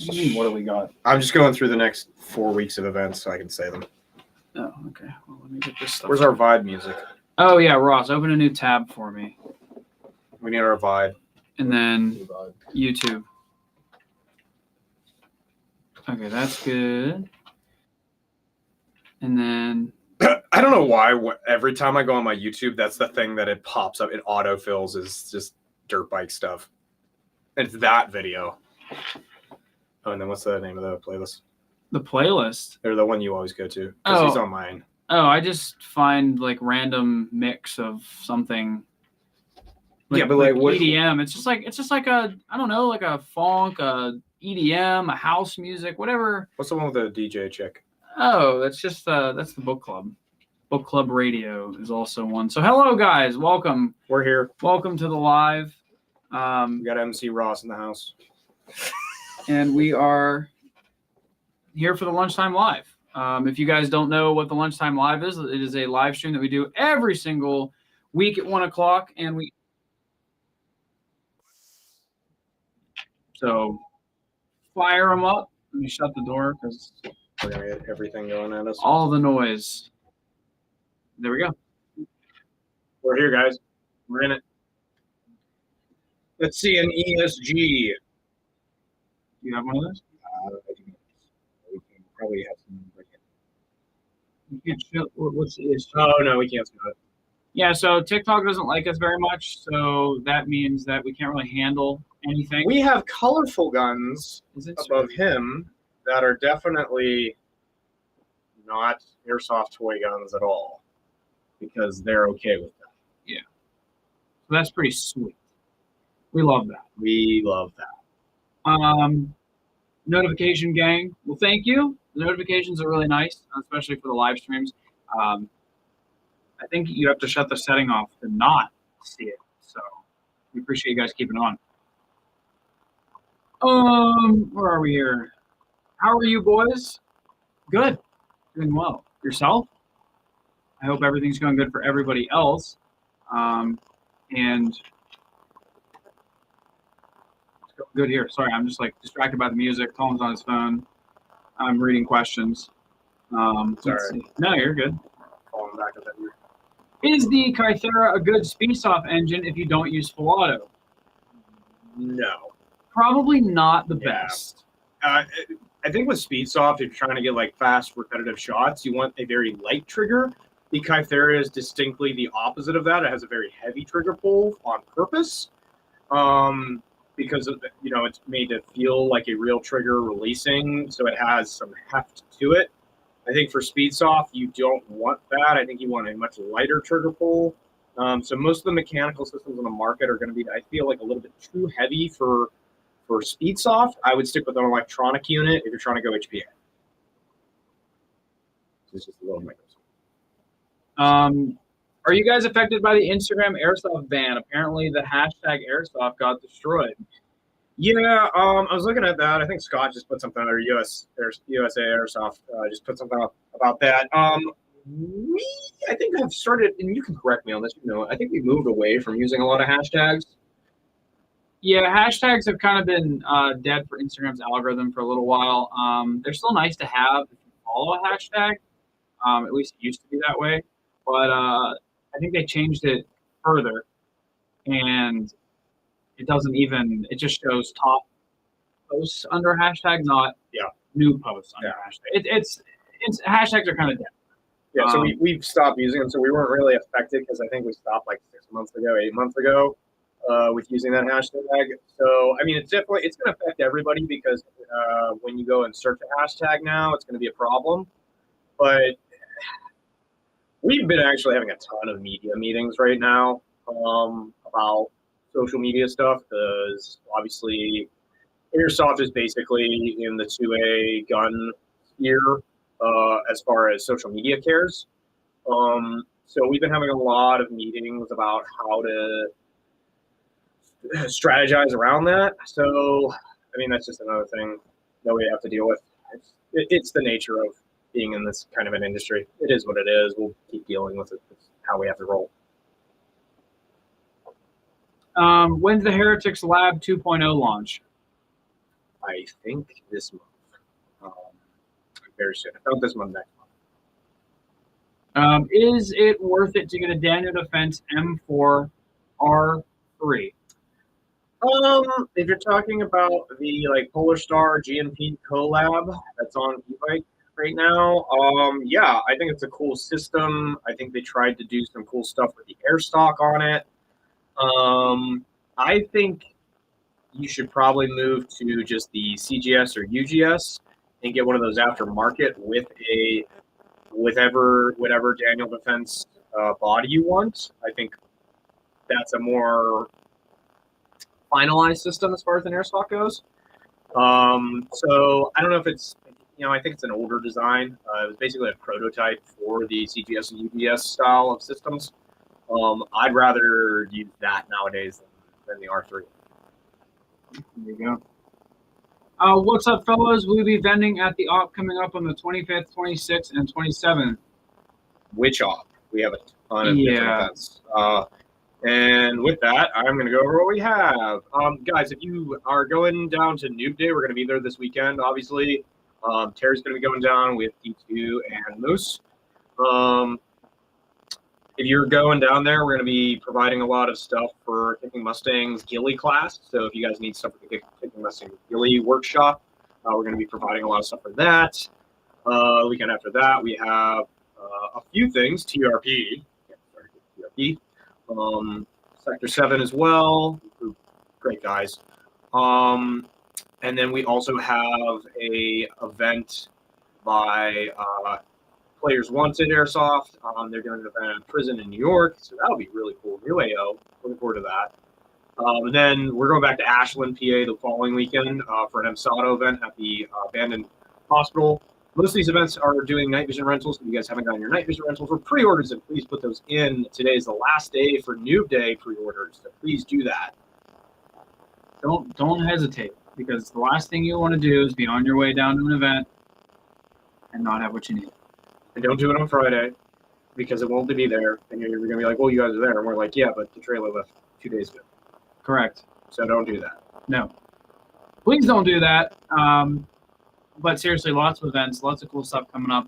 What do you mean, what do we got? I'm just going through the next 4 weeks of events so I can say them. Oh, okay. Well, let me get this stuff. Where's our Vibe music? Oh, yeah, Ross, open a new tab for me. We need our Vibe. And then YouTube. Okay, that's good. And then... I don't know why. Every time I go on my YouTube, that's the thing that it pops up. It autofills is just dirt bike stuff. And it's that video. Oh, and then what's the name of the playlist? The playlist? Or the one you always go to. Because he's on mine. Oh, I just find like random mix of something. Like, yeah, but like what, EDM. It's just like a, I don't know, like a funk, a EDM, a house music, whatever. What's the one with the DJ chick? Oh, that's just that's the book club. Book Club Radio is also one. So hello guys, welcome. We're here. Welcome to the live. We got MC Ross in the house. And we are here for the Lunchtime Live. If you guys don't know what the Lunchtime Live is, it is a live stream that we do every single week at 1 o'clock, and so fire them up. Let me shut the door because we're gonna get everything going at us. All the noise. There we go. We're here, guys. We're in it. Let's see an ESG. You have one of those? We can probably have some. You can't show what's the issue? Oh no, we can't show it. Yeah, so TikTok doesn't like us very much, so that means that we can't really handle anything. We have colorful guns above him that are definitely not airsoft toy guns at all, because they're okay with that. Yeah, so that's pretty sweet. We love that. We love that. Notification gang. Well, thank you. The notifications are really nice, especially for the live streams. I think you have to shut the setting off to not see it. So we appreciate you guys keeping on. Where are we here? How are you boys? Good. Doing well. Yourself? I hope everything's going good for everybody else. And good here. Sorry, I'm just like distracted by the music. Colin's on his phone. I'm reading questions. Sorry. No, you're good. Falling back at that here. Is the Kythera a good speed-off engine if you don't use full auto? No. Probably not the best. I think with Speedsoft, if you're trying to get like fast, repetitive shots, you want a very light trigger. The Kythera is distinctly the opposite of that. It has a very heavy trigger pull on purpose. Because it's made to feel like a real trigger releasing, so it has some heft to it. I think for Speedsoft, you don't want that. I think you want a much lighter trigger pull. So most of the mechanical systems on the market are going to be, I feel like, a little bit too heavy for Speedsoft. I would stick with an electronic unit if you're trying to go HPA. It's just a little micro. Are you guys affected by the Instagram Airsoft ban? Apparently, the hashtag Airsoft got destroyed. Yeah, I was looking at that. I think Scott just put something under USA Airsoft. Just put something up about that. I think have started, and you can correct me on this. I think we moved away from using a lot of hashtags. Yeah, hashtags have kind of been dead for Instagram's algorithm for a little while. They're still nice to have if you follow a hashtag. At least it used to be that way. But I think they changed it further, and it doesn't even, it just shows top posts under hashtag, not new posts under hashtag. It's hashtags are kind of dead. Yeah, so we've stopped using them, so we weren't really affected because I think we stopped like 8 months ago with using that hashtag. So, I mean, it's going to affect everybody because when you go and search a hashtag now, it's going to be a problem. But we've been actually having a ton of media meetings right now about social media stuff because obviously Airsoft is basically in the 2A gun sphere as far as social media cares. So we've been having a lot of meetings about how to strategize around that. So, I mean, that's just another thing that we have to deal with. It's the nature of being in this kind of an industry. It is what it is. We'll keep dealing with it. It's how we have to roll. When's the Heretics Lab 2.0 launch? I think this month. Very soon. If not this month, next month. Is it worth it to get a Daniel Defense M4 R3? If you're talking about the like Polar Star GMP collab that's on e-bike right now, yeah, I think it's a cool system. I think they tried to do some cool stuff with the air stock on it. I think you should probably move to just the CGS or UGS and get one of those aftermarket with a whatever Daniel Defense body you want. I think that's a more finalized system as far as an airsoft goes. So I don't know if it's, I think it's an older design. It was basically a prototype for the CGS and UGS style of systems. I'd rather use that nowadays than the R3. There you go. What's up, fellas? We'll be vending at the op coming up on the 25th, 26th, and 27th. Which op? We have a ton of different events. And with that, I'm going to go over what we have. Guys, if you are going down to Noob Day, we're going to be there this weekend, obviously. Terry's going to be going down with D2 and Moose. If you're going down there, we're going to be providing a lot of stuff for Kicking Mustangs Ghillie class. So if you guys need stuff for the Kicking Mustangs Ghillie workshop, we're going to be providing a lot of stuff for that. The weekend after that, we have a few things. TRP. TRP. Sector 7 as well. Great guys. And then we also have a event by Players Wanted Airsoft. They're doing an event at prison in New York, so that'll be really cool. New AO. Looking forward to that. And then we're going back to Ashland, PA the following weekend for an MSATO event at the abandoned hospital. Most of these events are doing night vision rentals. If you guys haven't gotten your night vision rentals or pre-orders, then please put those in. Today is the last day for Noob Day pre-orders, so please do that. Don't hesitate, because the last thing you want to do is be on your way down to an event and not have what you need. And don't do it on Friday, because it won't be there. And you're going to be like, well, you guys are there. And we're like, yeah, but the trailer left 2 days ago. Correct. So don't do that. No. Please don't do that. But seriously, lots of events, lots of cool stuff coming up.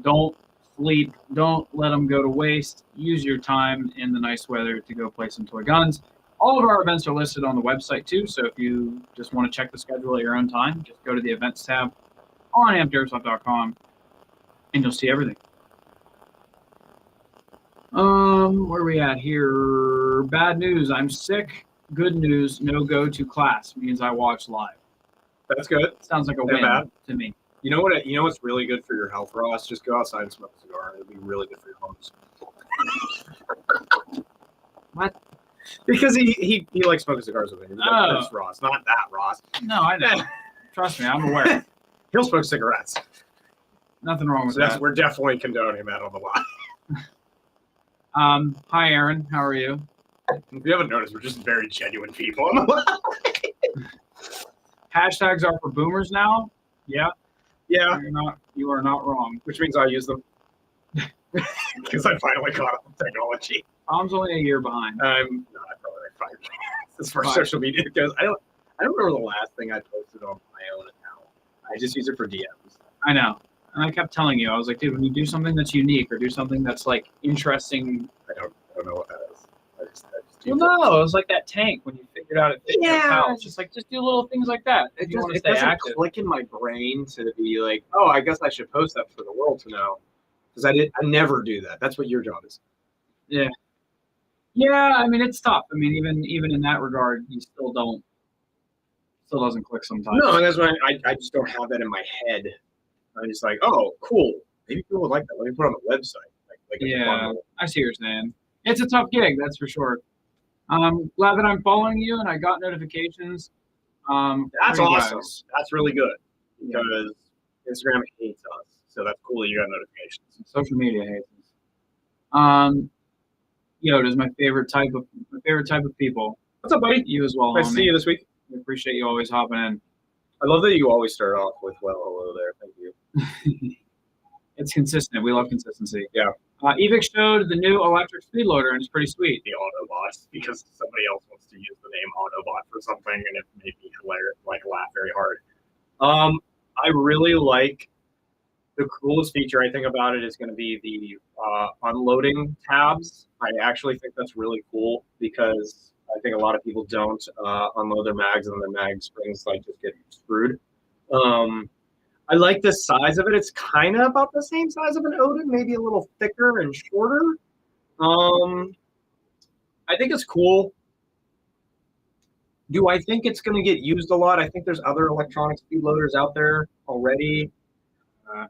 Don't sleep. Don't let them go to waste. Use your time in the nice weather to go play some toy guns. All of our events are listed on the website, too. So if you just want to check the schedule at your own time, just go to the events tab on ampedairsoft.com, and you'll see everything. Where are we at here? Bad news. I'm sick. Good news. No go to class. Means I watch live. That's good. Sounds like a win to me. You know what? You know what's really good for your health, Ross? Just go outside and smoke a cigar. It'll be really good for your lungs. What? Because he likes smoking cigars with me. That's Ross, not that Ross. No, I know. Trust me, I'm aware. He'll smoke cigarettes. Nothing wrong with that. We're definitely condoning that on the line. Hi, Aaron. How are you? If you haven't noticed, we're just very genuine people. Hashtags are for boomers now. Yeah. Yeah. You are not wrong. Which means I use them. Because I finally caught up with technology. Tom's only a year behind. I'm not probably like 5 years as far as social media goes. I don't remember the last thing I posted on my own account. I just use it for DMs. I know. And I kept telling you, I was like, dude, when you do something that's unique or do something that's like interesting. I don't know what that is. Well, no, it was like that tank when you figured out it fit your house. Just do little things like that. It doesn't click in my brain to be like, oh, I guess I should post that for the world to know. Because I never do that. That's what your job is. Yeah. Yeah, I mean, it's tough. I mean, even in that regard, you still doesn't click sometimes. No, and that's why I just don't have that in my head. I'm just like, oh, cool. Maybe people would like that. Let me put it on the website. Yeah, I see what you're saying. It's a tough gig, that's for sure. Glad that I'm following you and I got notifications. That's awesome. That's really good because Instagram hates us. So that's cool that you got notifications. Social media hates us. Yoda's my favorite type of people. What's up, buddy? You as well. Nice to see you this week. I appreciate you always hopping in. I love that you always start off with, well, hello there. Thank you. It's consistent. We love consistency. Yeah. Evic showed the new electric speed loader, and it's pretty sweet. The Autobot, because somebody else wants to use the name Autobot for something, and it made me hilarious, like laugh very hard. I really like the coolest feature I think about it is going to be the unloading tabs. I actually think that's really cool because I think a lot of people don't unload their mags and their mag springs like just get screwed. Um, I like the size of it. It's kind of about the same size of an Odin, maybe a little thicker and shorter. Um, I think it's cool. Do I think it's going to get used a lot? I think there's other electronic speed loaders out there already. Uh,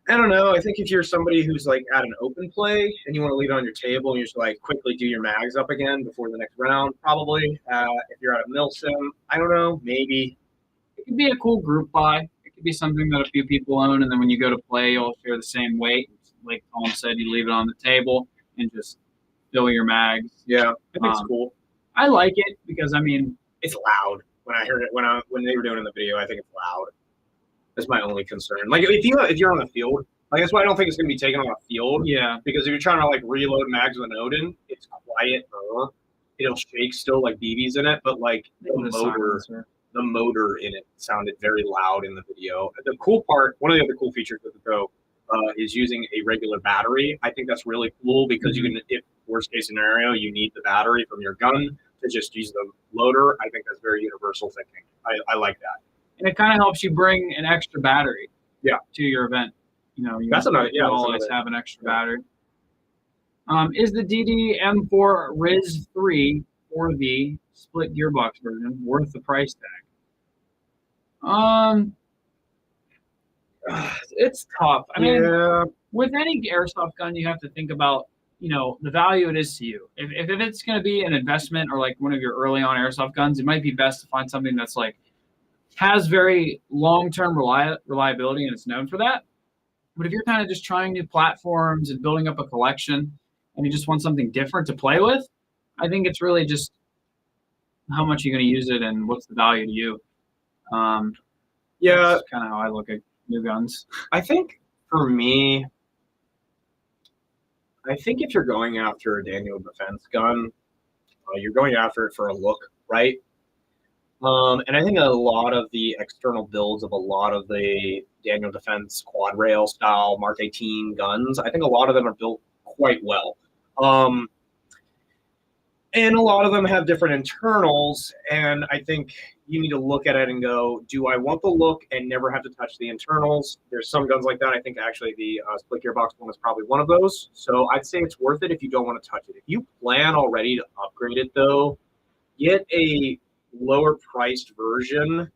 I don't know. I think if you're somebody who's like at an open play and you want to leave it on your table and you just like quickly do your mags up again before the next round, probably. If you're at a mill sim, I don't know, maybe. It could be a cool group buy. It could be something that a few people own, and then when you go to play, you'll share the same weight. Like Tom said, you leave it on the table and just fill your mags. Yeah, I think it's cool. I like it because I mean it's loud. When I heard it when they were doing it in the video, I think it's loud. That's my only concern. Like if you're on the field, like that's why I don't think it's gonna be taken on a field. Yeah, because if you're trying to like reload mags with an Odin, it's quiet. It'll shake still like BB's in it, but like the motor in it sounded very loud in the video. The cool part, one of the other cool features with the Go, is using a regular battery. I think that's really cool because you can, if worst case scenario, you need the battery from your gun to just use the loader. I think that's very universal thinking. I like that. And it kind of helps you bring an extra battery. Yeah. To your event. You know, that's another. Yeah, always have an extra battery. Is the DD-M4 Riz 3 for the split gearbox version worth the price tag? It's tough. I mean, with any airsoft gun, you have to think about, you know, the value it is to you. If it's going to be an investment or like one of your early on airsoft guns, it might be best to find something that's like has very long-term reliability and it's known for that. But if you're kind of just trying new platforms and building up a collection and you just want something different to play with, I think it's really just how much you're going to use it and what's the value to you. That's kind of how I look at new guns. I think for me, I think if you're going after a Daniel Defense gun, you're going after it for a look, right? And I think a lot of the external builds of a lot of the Daniel Defense quad rail style Mark 18 guns, I think a lot of them are built quite well. And a lot of them have different internals, and I think you need to look at it and go, do I want the look and never have to touch the internals? There's some guns like that. I think actually the split gearbox one is probably one of those. So I'd say it's worth it if you don't want to touch it. If you plan already to upgrade it, though, get a lower priced version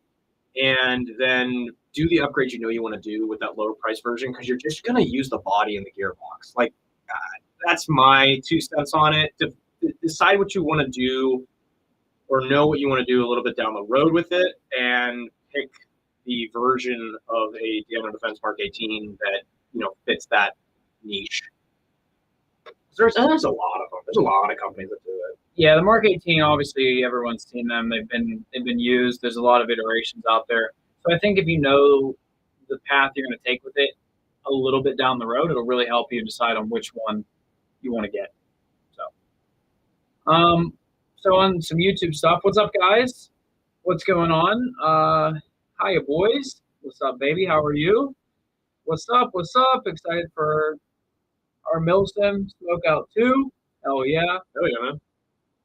and then do the upgrade you know you want to do with that lower price version because you're just going to use the body and the gearbox. Like, that's my 2 cents on it. Decide what you want to do or know what you want to do a little bit down the road with it and pick the version of a Daniel Defense Mark 18 that, you know, fits that niche. There's a lot of them. There's a lot of companies that do it. Yeah, the Mark 18, obviously everyone's seen them. They've been used. There's a lot of iterations out there. So I think if you know the path you're going to take with it a little bit down the road, it'll really help you decide on which one you want to get. So on some YouTube stuff, what's up, guys? What's going on? Hiya, boys. What's up, baby? How are you? What's up? What's up? Excited for our Milsim Smokeout 2? Hell yeah. Hell yeah, man.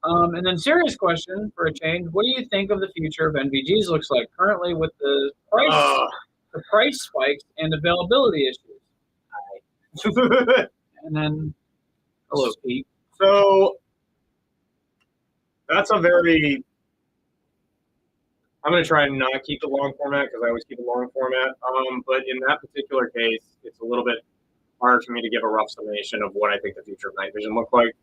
And then serious question for a change. What do you think of the future of NVGs looks like currently with the price spikes and availability issues? And then, hello, Pete. So that's a very, I'm going to try and not keep the long format because I always keep a long format. But in that particular case, it's a little bit hard for me to give a rough summation of what I think the future of night vision looks like.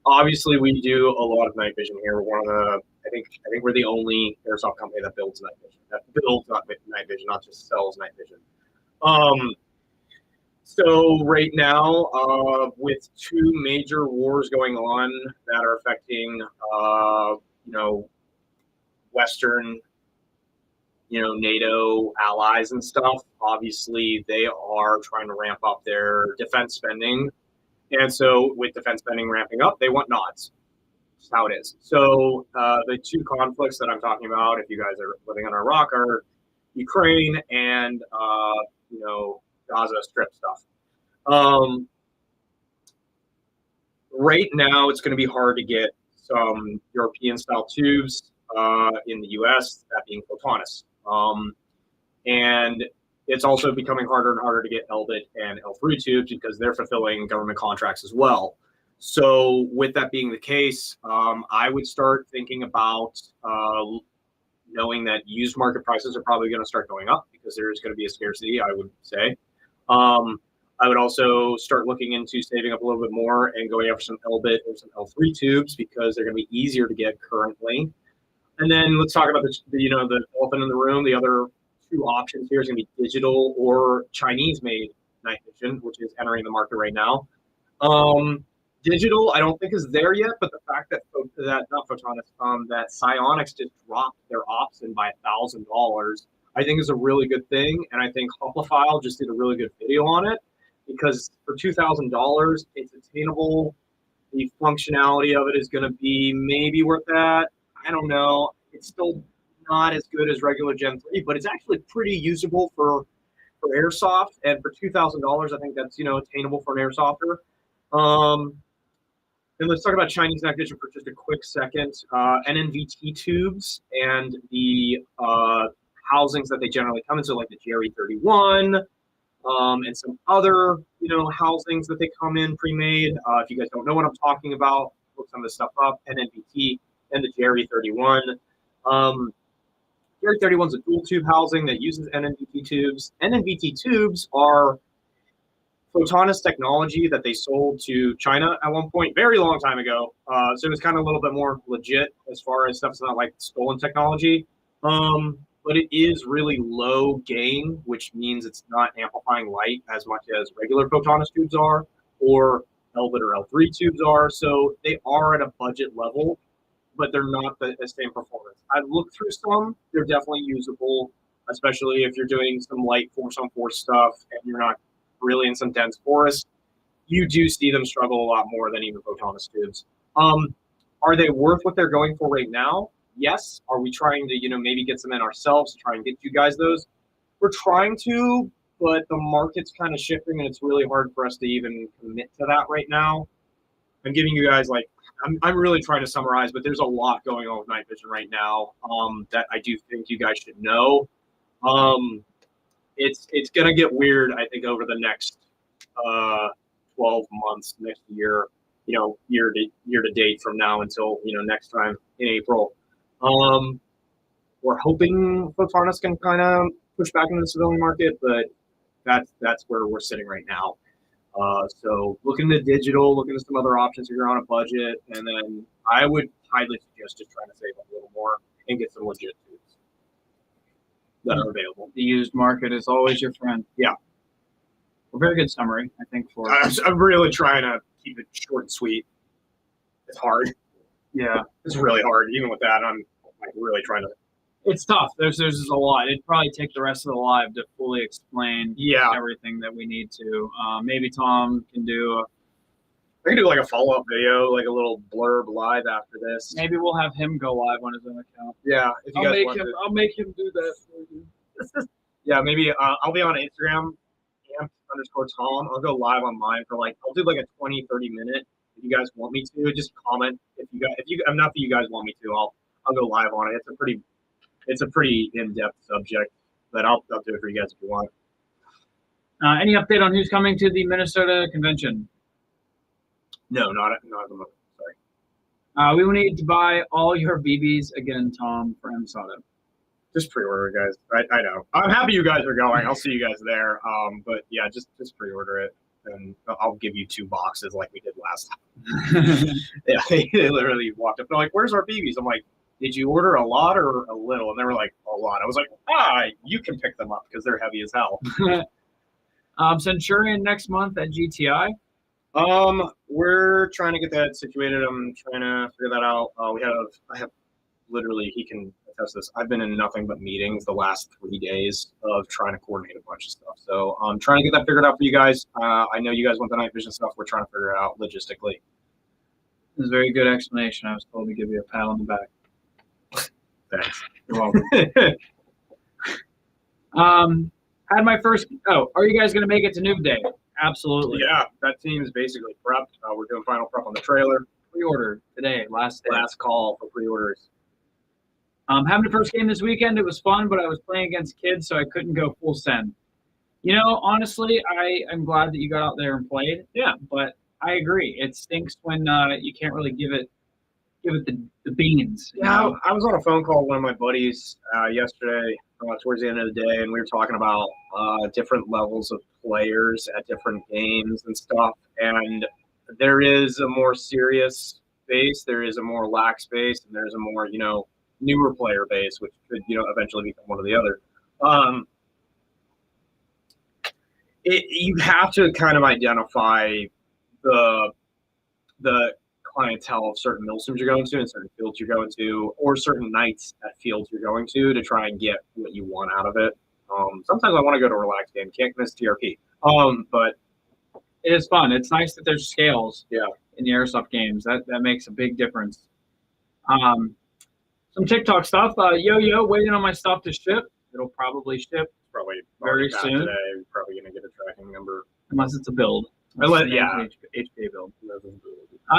Obviously, we do a lot of night vision here. We're one of the, I think we're the only airsoft company that builds night vision. That builds night vision, not just sells night vision. So right now, with 2 major wars going on that are affecting, you know, Western NATO allies and stuff, obviously they are trying to ramp up their defense spending. And so with defense spending ramping up, they want nods. That's how it is. So the two conflicts that I'm talking about, if you guys are living on a rock, are Ukraine and, Gaza Strip stuff. Right now, it's going to be hard to get some European-style tubes in the U.S., that being Photonis. And it's also becoming harder and harder to get Elbit and L3 tubes because they're fulfilling government contracts as well. So with that being the case, I would start thinking about knowing that used market prices are probably going to start going up because there is going to be a scarcity, I would say. I would also start looking into saving up a little bit more and going after some Elbit or some L3 tubes because they're going to be easier to get currently. And then let's talk about the elephant in the room. The other two options here is going to be digital or Chinese-made night vision, which is entering the market right now. Digital, I don't think is there yet, but the fact that not Photonis, that Psionics just dropped their option by $1,000, I think is a really good thing. And I think Hoplifile just did a really good video on it because for $2,000, it's attainable. The functionality of it is going to be maybe worth that. I don't know. It's still not as good as regular Gen 3, but it's actually pretty usable for Airsoft. And for $2,000, I think that's, attainable for an Airsofter. And let's talk about Chinese night vision for just a quick second. NNVT tubes and the housings that they generally come in, so like the Jerry 31 and some other, housings that they come in pre-made. If you guys don't know what I'm talking about, look some of this stuff up. NNVT and the Jerry 31. Jerry 31 is a dual tube housing that uses NNVT tubes. NNVT tubes are Photonis technology that they sold to China at one point, very long time ago. So it was kind of a little bit more legit as far as stuff's not like stolen technology. But it is really low gain, which means it's not amplifying light as much as regular Photonis tubes are, or Elbit or L3 tubes are. So they are at a budget level, but they're not the same performance. I've looked through some. They're definitely usable, especially if you're doing some light force-on-force stuff and you're not really in some dense forest. You do see them struggle a lot more than even Photonis tubes. Are they worth what they're going for right now? Yes. Are we trying to, maybe get some in ourselves to try and get you guys those? We're trying to, but the market's kind of shifting and it's really hard for us to even commit to that right now. I'm giving you guys I'm really trying to summarize, but there's a lot going on with night vision right now that I do think you guys should know. It's going to get weird, I think, over the next 12 months, next year, year to date from now until, next time in April. We're hoping Photonis can kind of push back into the civilian market, but that's where we're sitting right now. So looking at digital, looking at some other options if you're on a budget, and then I would highly suggest just trying to save a little more and get some legit tubes that are available. The used market is always your friend. Yeah. A very good summary, I think. I'm really trying to keep it short and sweet. It's hard. Yeah. It's really hard. Even with that, I'm really trying to. It's tough. There's a lot. It'd probably take the rest of the live to fully explain everything that we need to. Maybe Tom can do I can do a follow-up video, a little blurb live after this. Maybe we'll have him go live on his own account. Yeah, if you guys want to. I'll make him do that for you. Yeah, maybe I'll be on Instagram, amp_Tom. I'll go live on mine for I'll do a 20, 30 minute. If you guys want me to, just comment. If I'm not that you guys want me to, I'll go live on it. It's a pretty in-depth subject, but I'll do it for you guys if you want. Any update on who's coming to the Minnesota convention? No, not at the moment. Sorry. We will need to buy all your BBs again, Tom, for MSOTA. Just pre-order it, guys. I know. I'm happy you guys are going. I'll see you guys there. But yeah, just pre-order it, and I'll give you 2 boxes like we did last time. Yeah, they literally walked up. They're like, "Where's our BBs?" I'm like, "Did you order a lot or a little?" And they were like, "A lot." I was like, you can pick them up because they're heavy as hell. Centurion next month at GTI. We're trying to get that situated. I'm trying to figure that out. I have literally, he can attest to this. I've been in nothing but meetings the last 3 days of trying to coordinate a bunch of stuff. So I'm trying to get that figured out for you guys. I know you guys want the night vision stuff. We're trying to figure it out logistically. It was a very good explanation. I was told to give you a pat on the back. Thanks. You're welcome. Had my first. Oh, are you guys going to make it to Noob Day? Absolutely. Yeah, that team is basically prepped. We're doing final prep on the trailer. Pre-order today, last day. Last call for pre-orders. Having the first game this weekend, it was fun, but I was playing against kids, so I couldn't go full send. You know, honestly, I am glad that you got out there and played. Yeah, but I agree. It stinks when you can't really give it the beans. Yeah, I was on a phone call with one of my buddies yesterday towards the end of the day, and we were talking about different levels of players at different games and stuff. And there is a more serious base, there is a more lax base, and there's a more, newer player base, which could, eventually become one or the other. You have to kind of identify the clientele of certain milsims you're going to and certain fields you're going to, or certain nights at fields you're going to try and get what you want out of it. Sometimes I want to go to a relaxed game. Can't miss TRP. But it is fun. It's nice that there's scales in the Airsoft games. That makes a big difference. Some TikTok stuff. Yo, waiting on my stuff to ship. It'll probably ship probably very soon. Today. We're probably going to get a tracking number. Unless it's a build. HPA build.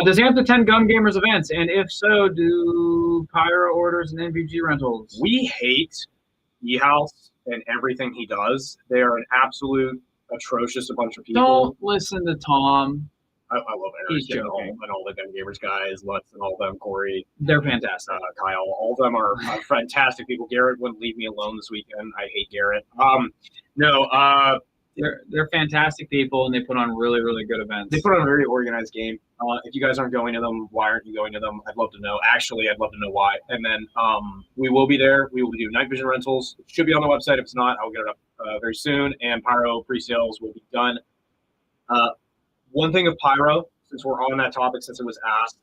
Does AMP attend Gun Gamers events? And if so, do Pyro orders and NVG rentals? We hate E-House and everything he does. They are an absolute atrocious a bunch of people. Don't listen to Tom. I love Eric and all the Gun Gamers guys, Lutz and all of them, Corey. They're fantastic. Kyle, all of them are fantastic people. Garrett wouldn't leave me alone this weekend. I hate Garrett. They're fantastic people, and they put on really, really good events. They put on a very organized game. If you guys aren't going to them, why aren't you going to them? I'd love to know. Actually, I'd love to know why. And then we will be there. We will do night vision rentals. It should be on the website. If it's not, I'll get it up very soon. And Pyro pre-sales will be done. One thing of Pyro, since we're on that topic, since it was asked,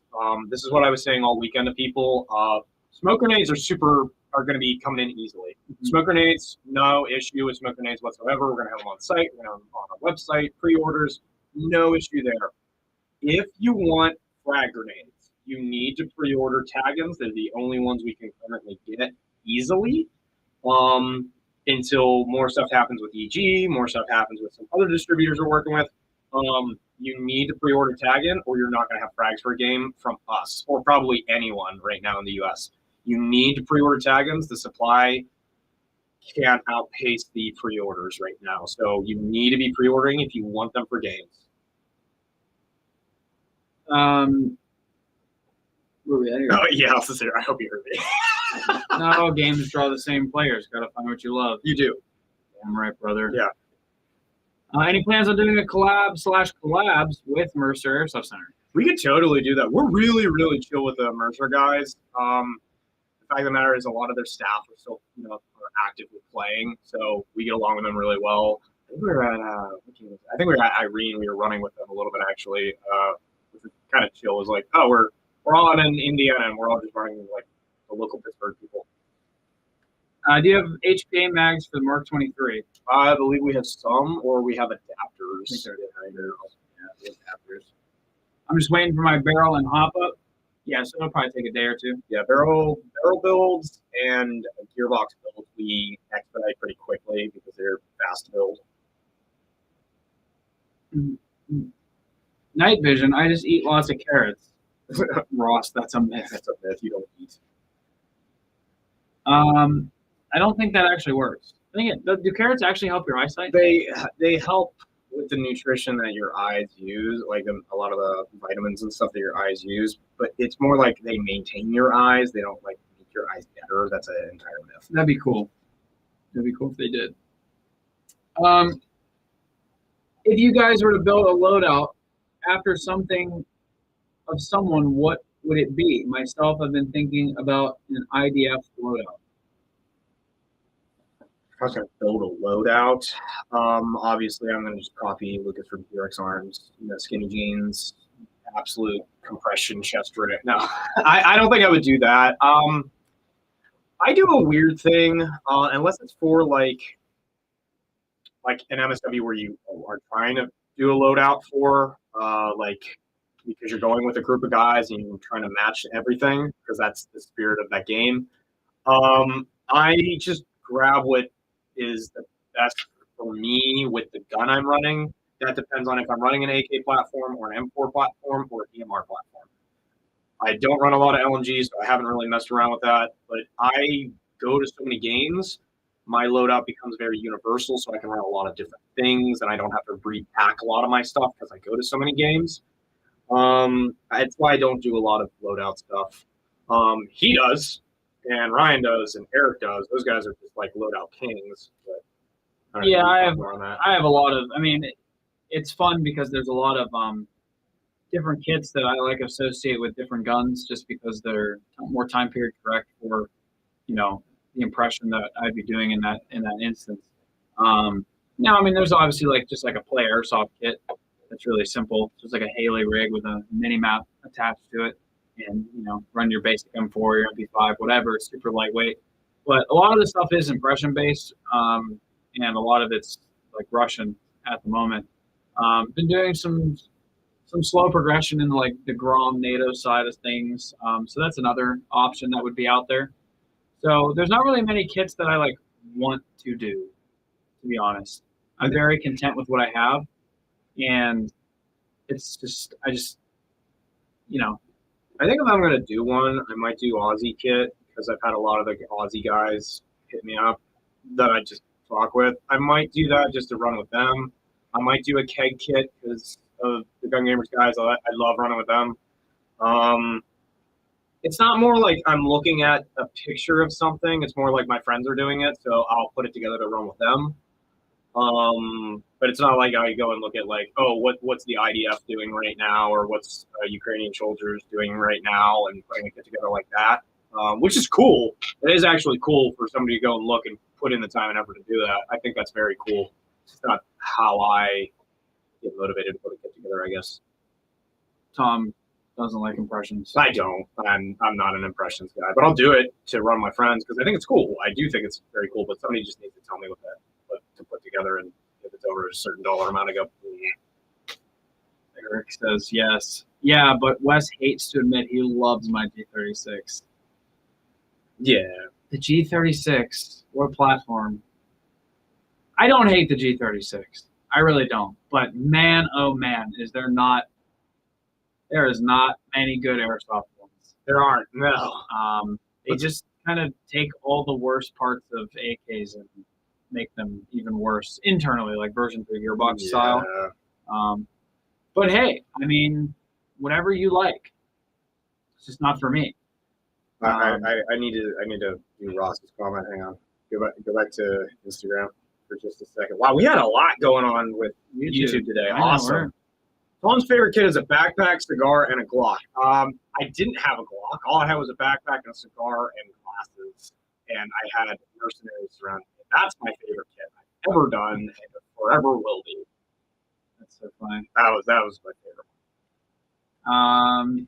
this is what I was saying all weekend to people. Smoke grenades are going to be coming in easily. Mm-hmm. Smoke grenades, no issue with smoke grenades whatsoever. We're going to have them on site. We're going to have them on our website, pre-orders, no issue there. If you want frag grenades, you need to pre-order tag-ins. They're the only ones we can currently get easily until more stuff happens with EG, more stuff happens with some other distributors we're working with. You need to pre-order tag-in or you're not going to have frags for a game from us or probably anyone right now in the U.S. You need to pre-order tag-ins. The supply can't outpace the pre-orders right now. So you need to be pre-ordering if you want them for games. Where are we at here? Oh, yeah, I hope you heard me. Not all games draw the same players. Got to find what you love. You do. Damn right, brother. Yeah. Any plans on doing a collabs with Mercer Airsoft Center? We could totally do that. We're really, really chill with the Mercer guys. The fact of the matter is a lot of their staff are still, are actively playing, so we get along with them really well. I think we were at Irene. We were running with them a little bit actually, which was kind of chill. It was like, oh, we're all in Indiana and we're all just running like the local Pittsburgh people. Do you have HPA mags for the Mark 23? I believe we have some, or we have adapters. I think they're adapters. I'm just waiting for my barrel and hop up. Yeah, so it'll probably take a day or two. Yeah, barrel builds and gearbox builds we expedite pretty quickly because they're fast to build. Mm-hmm. Night vision, I just eat lots of carrots. Ross, that's a myth. That's a myth. You don't eat. I don't think that actually works. Do carrots actually help your eyesight? They help with the nutrition that your eyes use, like a lot of the vitamins and stuff that your eyes use, but it's more like they maintain your eyes. They don't like make your eyes better. That's an entire myth. That'd be cool. That'd be cool if they did. If you guys were to build a loadout after something of someone, what would it be? Myself, I've been thinking about an IDF loadout. If I was going to build a loadout, obviously I'm going to just copy Lucas from T-Rex Arms, skinny jeans, absolute compression chest rig. No, I don't think I would do that. I I do a weird thing, unless it's for like an MSW where you are trying to do a loadout for, like because you're going with a group of guys and you're trying to match everything because that's the spirit of that game. I just grab what is the best for me with the gun I'm running. That depends on if I'm running an AK platform or an M4 platform or an EMR platform. I don't run a lot of LMGs, so I haven't really messed around with that. But I go to so many games, my loadout becomes very universal, so I can run a lot of different things, and I don't have to repack a lot of my stuff because I go to so many games. That's why I don't do a lot of loadout stuff. He does, and Ryan does, and Eric does. Those guys are just like loadout kings. But Yeah, I have a lot of. I mean, it's fun because there's a lot of different kits that I like associate with different guns, just because they're more time period correct for the impression that I'd be doing in that instance. Now, I mean, there's obviously like just like a play airsoft kit that's really simple, just like a Haley rig with a mini map attached to it, and run your basic M4, your MP5, whatever. It's super lightweight, but a lot of the stuff is impression based, and a lot of it's like Russian at the moment. Been doing some slow progression in like the Grom NATO side of things, so that's another option that would be out there. So there's not really many kits that I like want to do, to be honest. I'm very content with what I have, and it's just I think if I'm gonna do one, I might do Aussie kit because I've had a lot of the Aussie guys hit me up that I just talk with. I might do that just to run with them. I might do a keg kit because of the Gun Gamers guys. I love running with them. It's not more like I'm looking at a picture of something. It's more like my friends are doing it, so I'll put it together to run with them. But it's not like I go and look at like, oh, what's the IDF doing right now, or what's Ukrainian soldiers doing right now, and putting it together like that, which is cool. It is actually cool for somebody to go and look and put in the time and effort to do that. I think that's very cool. It's not how I get motivated to put a kit together, I guess. Tom doesn't like impressions. I don't. I'm not an impressions guy, but I'll do it to run my friends because I think it's cool. I do think it's very cool, but somebody just needs to tell me what to put together, and if it's over a certain dollar amount, I go. Eric says yes. Yeah, but Wes hates to admit he loves my G36. Yeah, the G36. What a platform! I don't hate the G36. I really don't. But man, oh man, there is not many good airsoft ones. There aren't. No. They just kind of take all the worst parts of AKs and make them even worse internally, like version 3 gearbox style. But hey, I mean, whatever you like. It's just not for me. I need to do Ross's comment. Hang on. Go back to Instagram for just a second. Wow, we had a lot going on with YouTube today. Awesome. Tom's favorite kit is a backpack, cigar, and a Glock. I didn't have a Glock. All I had was a backpack and a cigar and glasses, and I had mercenaries surrounding me. That's my favorite kit I've ever done and forever will be. That's so funny. That was my favorite one.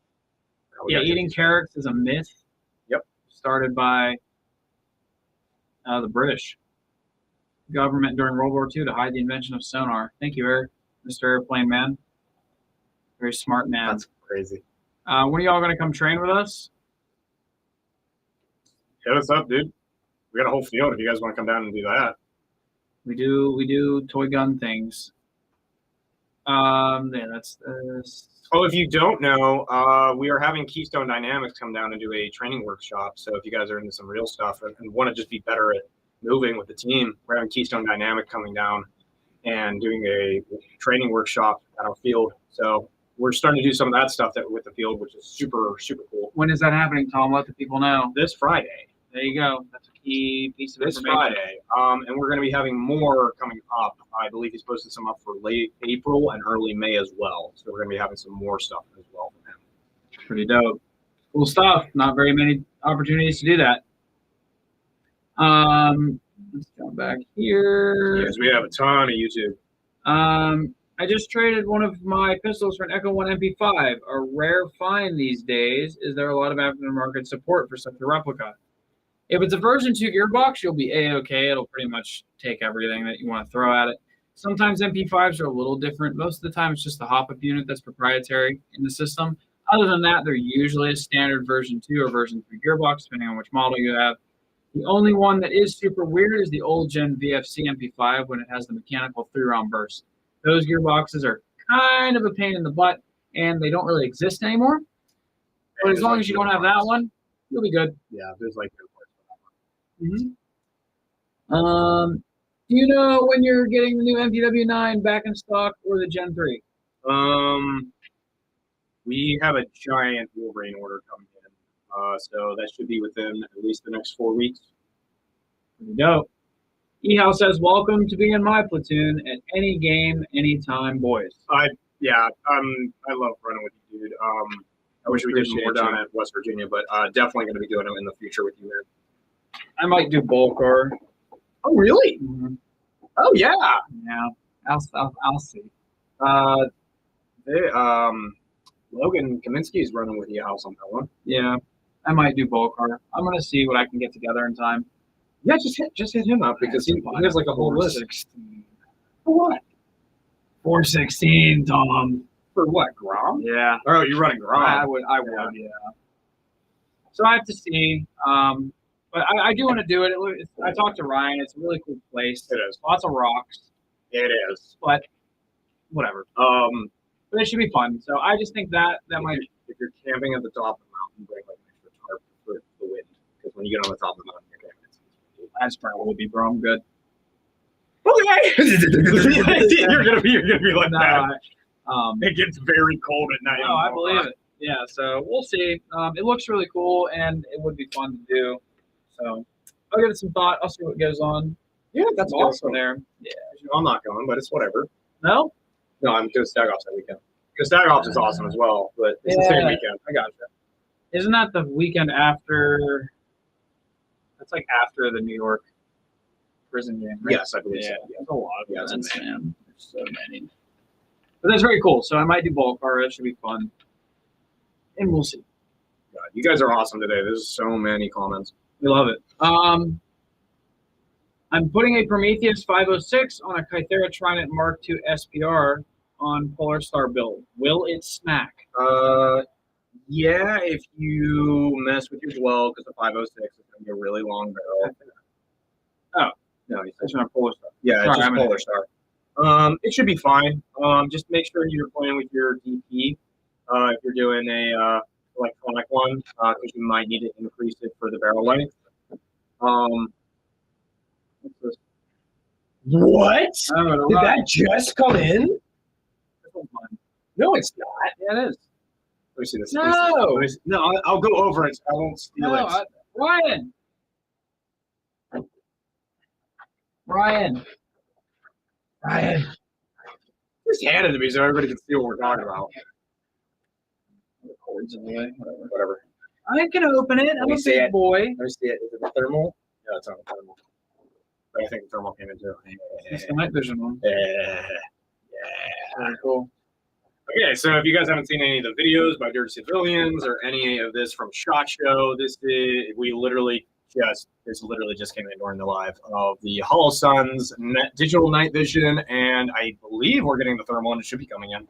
Yeah, eating carrots is a myth. Yep. Started by the British government during World War II to hide the invention of sonar. Thank you, Eric, Mr. Airplane Man. Very smart man. That's crazy. When are y'all going to come train with us? Hit us up, dude. We got a whole field if you guys want to come down and do that. We do toy gun things. Yeah, that's this. Oh, if you don't know, we are having Keystone Dynamics come down and do a training workshop. So if you guys are into some real stuff and want to just be better at moving with the team, we're having Keystone Dynamic coming down and doing a training workshop at our field. So we're starting to do some of that stuff with the field, which is super, super cool. When is that happening, Tom? Let the people know. This Friday. There you go. That's a key piece of this information. Friday. And we're going to be having more coming up. I believe he's posted some up for late April and early May as well. So we're going to be having some more stuff as well from him. Pretty dope. Cool stuff. Not very many opportunities to do that. Let's jump back here. Yes, we have a ton of YouTube. I just traded one of my pistols for an Echo 1 MP5. A rare find these days. Is there a lot of aftermarket support for such a replica? If it's a version 2 gearbox, you'll be A-okay. It'll pretty much take everything that you want to throw at it. Sometimes MP5s are a little different. Most of the time, it's just the hop-up unit that's proprietary in the system. Other than that, they're usually a standard version 2 or version 3 gearbox, depending on which model you have. The only one that is super weird is the old gen VFC MP5 when it has the mechanical 3-round burst. Those gearboxes are kind of a pain in the butt, and they don't really exist anymore. But as long as you don't have that one, you'll be good. Yeah, there's like no parts for Mm-hmm. Do you know when you're getting the new MPW9 back in stock or the Gen 3? that one. We have a giant Wolverine order coming in, so that should be within at least the next 4 weeks. There you go. Ehal says, "Welcome to be in my platoon at any game, anytime, boys." I love running with you, dude. I wish we did more down at West Virginia, but definitely going to be doing them in the future with you, man. I might do Bolcar. Oh, really? Mm-hmm. Oh, yeah. Yeah, I'll see. Logan Kaminsky is running with you house on that one. Yeah, I might do Bolcar. I'm gonna see what I can get together in time. Yeah, just hit him up because he has like a whole list. 416. For what? 416, Tom. For what? Grom? Yeah. Oh, you're running Grom. I would, yeah. So I have to see. But I do want to do it. I talked to Ryan. It's a really cool place. It is. Lots of rocks. It is. But whatever. But it should be fun. So I just think that might. If you're camping at the top of the mountain, bring like an extra tarp for the wind. Because when you get on the top of the mountain, you're camping. That's probably be, bro. I'm good. Okay. you're gonna be like that. No, it gets very cold at night. No, I believe it. Yeah. So we'll see. It looks really cool, and it would be fun to do. So I'll give it some thought. I'll see what goes on. Yeah, that's awesome. There. Yeah. I'm not going, but it's whatever. No? No, I'm doing Stag Ops that weekend. Because Stag Ops is awesome as well, but it's the same weekend. I gotcha. Isn't that the weekend after? That's like after the New York prison game, right? Yes, I believe so. Yeah, there's a lot of events, man. There's so many. But that's very cool. So I might do Bolcar. That should be fun. And we'll see. God, you guys are awesome today. There's so many comments. We love it. I'm putting a Prometheus 506 on a Kythera Trident Mark II SPR on Polar Star build. Will it smack? Yeah, if you mess with your dwell, because the 506 is going to be a really long barrel. Oh. No, it's not Polar Star. Yeah, it's just Polar Star. It should be fine. Just make sure you're playing with your DP. If you're doing a electronic one, because you might need to increase it for the barrel length. What? Did that just come in? No, it's not. Yeah, it is. Let me see this. No. No, I'll go over it. I won't steal it. Ryan. Just hand it to me so everybody can see what we're talking about. The cord's in the way. Whatever. I can open it. I'm a big boy. Let me see it. Is it the thermal? Yeah, it's on the thermal. But I think the thermal came in too. It's the night vision one. Yeah. Very cool. Okay, so if you guys haven't seen any of the videos by Dirty Civilians or any of this from SHOT Show, this literally just came in during the live of the Hollow Suns digital night vision, and I believe we're getting the thermal, and it should be coming in.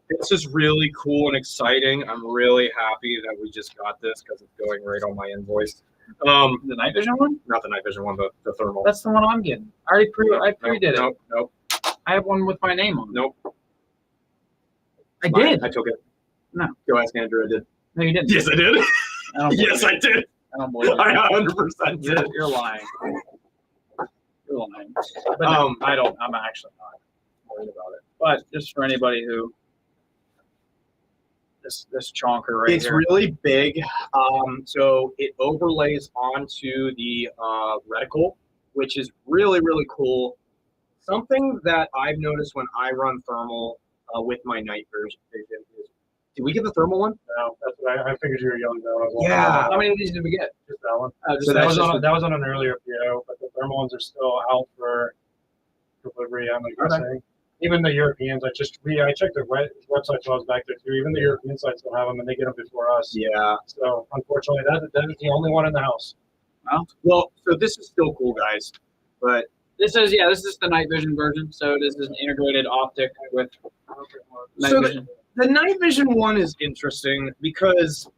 This is really cool and exciting. I'm really happy that we just got this because it's going right on my invoice. The night vision one? Not the night vision one, but the thermal. That's the one I'm getting. I pre-did it. Nope. I have one with my name on it. Nope. I did. I took it. No. Go ask Andrew. I did. No, you didn't. Yes, I did. Yes, it. I did. I don't believe it. I 100% did. You're lying. You're lying. But no, I'm actually not worried about it. But just for anybody who this chonker right it's here. It's really big. So it overlays onto the reticle, which is really, really cool. Something that I've noticed when I run thermal with my night vision is, did we get the thermal one? No, that's what I figured you were young though. Yeah. How many of these did we get? Just that one. So that was on an earlier PO, but the thermal ones are still out for delivery. I'm guessing. even the Europeans, I checked their website while I was back there too. Even the European sites will have them, and they get them before us. Yeah. So unfortunately, that is the only one in the house. Well, so this is still cool, guys, but This is the night vision version. So this is an integrated optic with night So vision. the night vision one is interesting because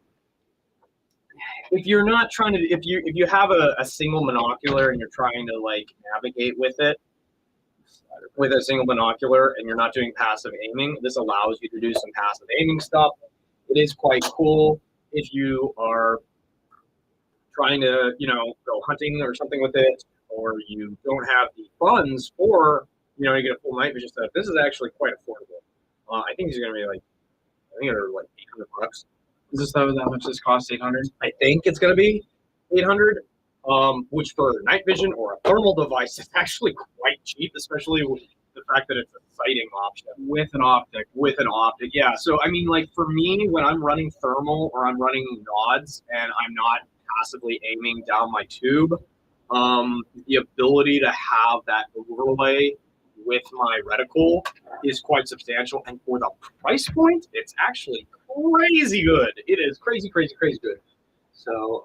if you're not trying to, if you have a single monocular and you're trying to like navigate with it with a single binocular and you're not doing passive aiming, this allows you to do some passive aiming stuff. It is quite cool if you are trying to, go hunting or something with it, or you don't have the funds for, you get a full night vision setup. This is actually quite affordable. I think these are going to be I think they're like $800. Is this how much this costs? 800. I think it's going to be 800. Which for night vision or a thermal device is actually quite cheap, especially with the fact that it's a sighting option With an optic. with an optic. Yeah. So I mean, like for me, when I'm running thermal or I'm running nods and I'm not passively aiming down my tube, the ability to have that overlay with my reticle is quite substantial. And for the price point, it's actually crazy good. It is crazy, crazy, crazy good. So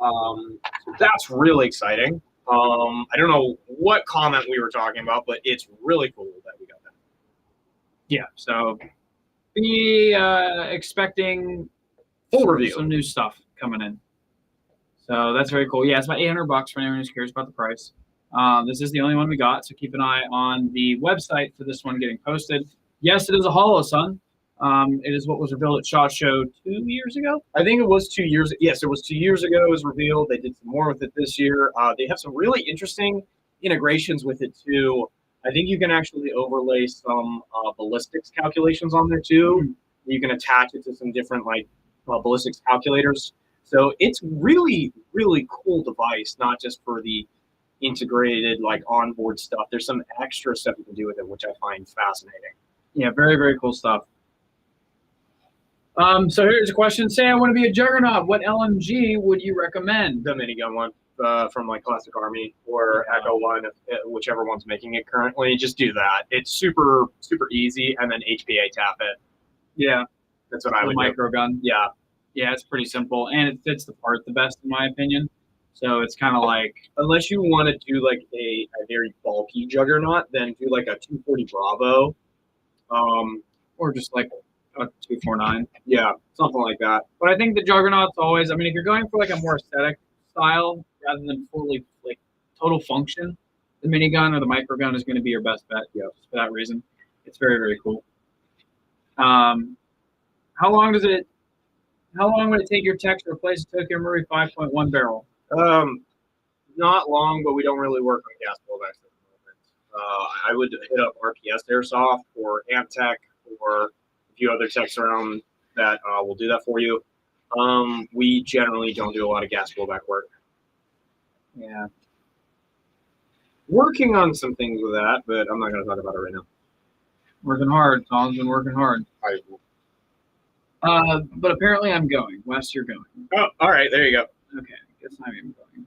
that's really exciting. I don't know what comment we were talking about, but it's really cool that we got that. Yeah. So be expecting Full review. some new stuff coming in. So that's very cool. Yeah, it's about $800 for anyone who's curious about the price. This is the only one we got, so keep an eye on the website for this one getting posted. Yes, it is a Hollow Sun. It is what was revealed at SHOT Show 2 years ago. I think it was 2 years. Yes, it was 2 years ago. It was revealed. They did some more with it this year. They have some really interesting integrations with it too. I think you can actually overlay some ballistics calculations on there too. Mm-hmm. You can attach it to some different ballistics calculators. So it's really, really cool device, not just for the integrated onboard stuff. There's some extra stuff you can do with it, which I find fascinating. Yeah, very, very cool stuff. So here's a question. Say I want to be a juggernaut. What LMG would you recommend? The minigun one from Classic Army or Echo one, whichever one's making it currently. Just do that. It's super, super easy, and then HPA tap it. Yeah, That's what I would do. micro gun. Yeah. Yeah, it's pretty simple, and it fits the part the best in my opinion. So it's kind of like, Unless you want to do a very bulky juggernaut, then do a 240 Bravo. or just like a 249. Yeah, something like that. But I think the juggernaut's always. I mean, if you're going for a more aesthetic style rather than fully total function, the minigun or the micro gun is going to be your best bet. Yeah, just for that reason, it's very, very cool. How long would it take your tech to replace a Tokyo Marui 5.1 barrel? Not long, but we don't really work on gas blowbacks at the moment. I would hit up RPS Airsoft or Amtech or a few other techs around that will do that for you. We generally don't do a lot of gas blowback work. Yeah. Working on some things with that, but I'm not going to talk about it right now. Working hard. Tom's been working hard. But apparently I'm going. Wes, you're going. Oh, all right. There you go. Okay. Guess I'm even going.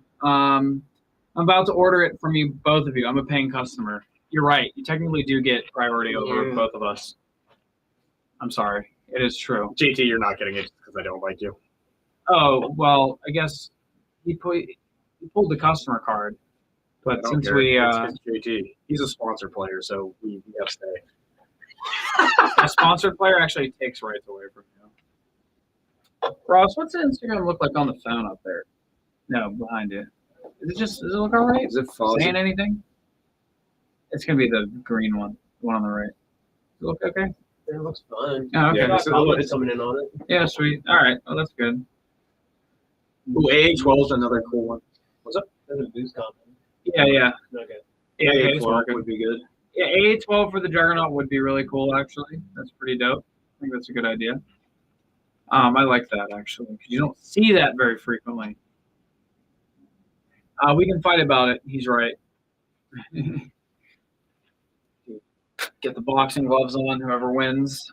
I'm about to order it from you, both of you. I'm a paying customer. You're right. You technically do get priority over both of us. I'm sorry. It is true. JT, you're not getting it because I don't like you. Oh, well, I guess he pulled the customer card. But since we it's JT, he's a sponsor player, so we have to stay. a sponsored player actually takes rights away from you. Ross, what's the Instagram look like on the phone up there? No, behind you. Does it look all right? Is it fuzzy? Saying anything? It's gonna be the green one, the one on the right. Does it look okay? It looks fine. Oh, okay. Yeah, Comments coming in on it. Yeah, sweet. All right. Well, that's good. Ooh, AA12 is another cool one. What's up? There's a boost comment. Yeah. Okay. Yeah, it's AA12 working. would be good. Yeah, AA12 for the Juggernaut would be really cool, actually. That's pretty dope. I think that's a good idea. I like that, actually, because you don't see that very frequently. We can fight about it. He's right. Get the boxing gloves on. Whoever wins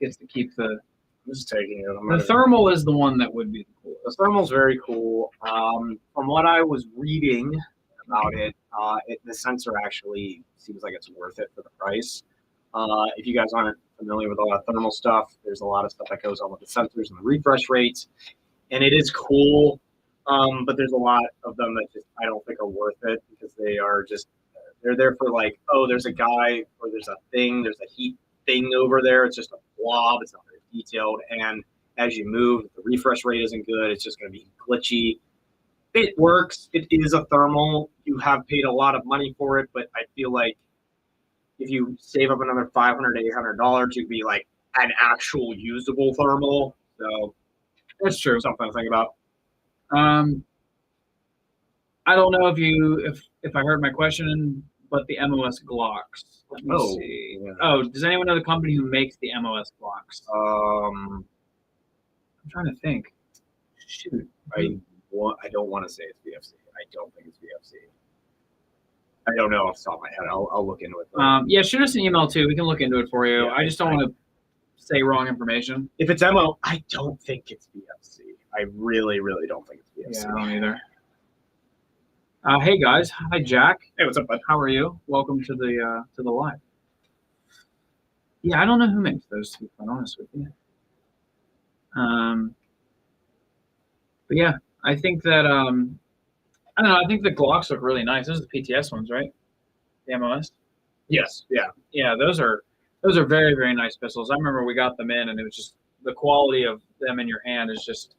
gets to keep the... I'm just taking it. The thermal is the one that would be the coolest. The thermal's very cool. From what I was reading about it, the sensor actually seems like it's worth it for the price. If you guys aren't familiar with all that thermal stuff, there's a lot of stuff that goes on with the sensors and the refresh rates, and it is cool. But there's a lot of them that just I don't think are worth it because they are just they're there for like, oh, there's a guy or there's a thing, there's a heat thing over there. It's just a blob. It's not very detailed, and as you move, the refresh rate isn't good. It's just going to be glitchy. It works. It is a thermal. You have paid a lot of money for it, but I feel like if you save up another $500 to $800, you'd be like an actual usable thermal. So That's true. something to think about. I don't know if I heard my question, but the MOS Glocks. Let me see. Yeah. Oh, does anyone know the company who makes the MOS Glocks? Um, I'm trying to think. Shoot. I don't want to say it's VFC. I don't think it's VFC. I don't know off the top of my head. I'll look into it. Yeah, shoot us an email too. We can look into it for you. Yeah, I just don't want to say wrong information. If it's MO, I don't think it's VFC. I really, really don't think it's VFC. Yeah, I don't either. Hey guys, hi Jack. Hey, what's up, bud? How are you? Welcome to the live. Yeah, I don't know who makes those, to be quite honest with you. But yeah, I think that I don't know. I think the Glocks look really nice. Those are the PTS ones, right? The MOS. Yes. Yeah. Yeah, those are very, very nice pistols. I remember we got them in, and it was just the quality of them in your hand is just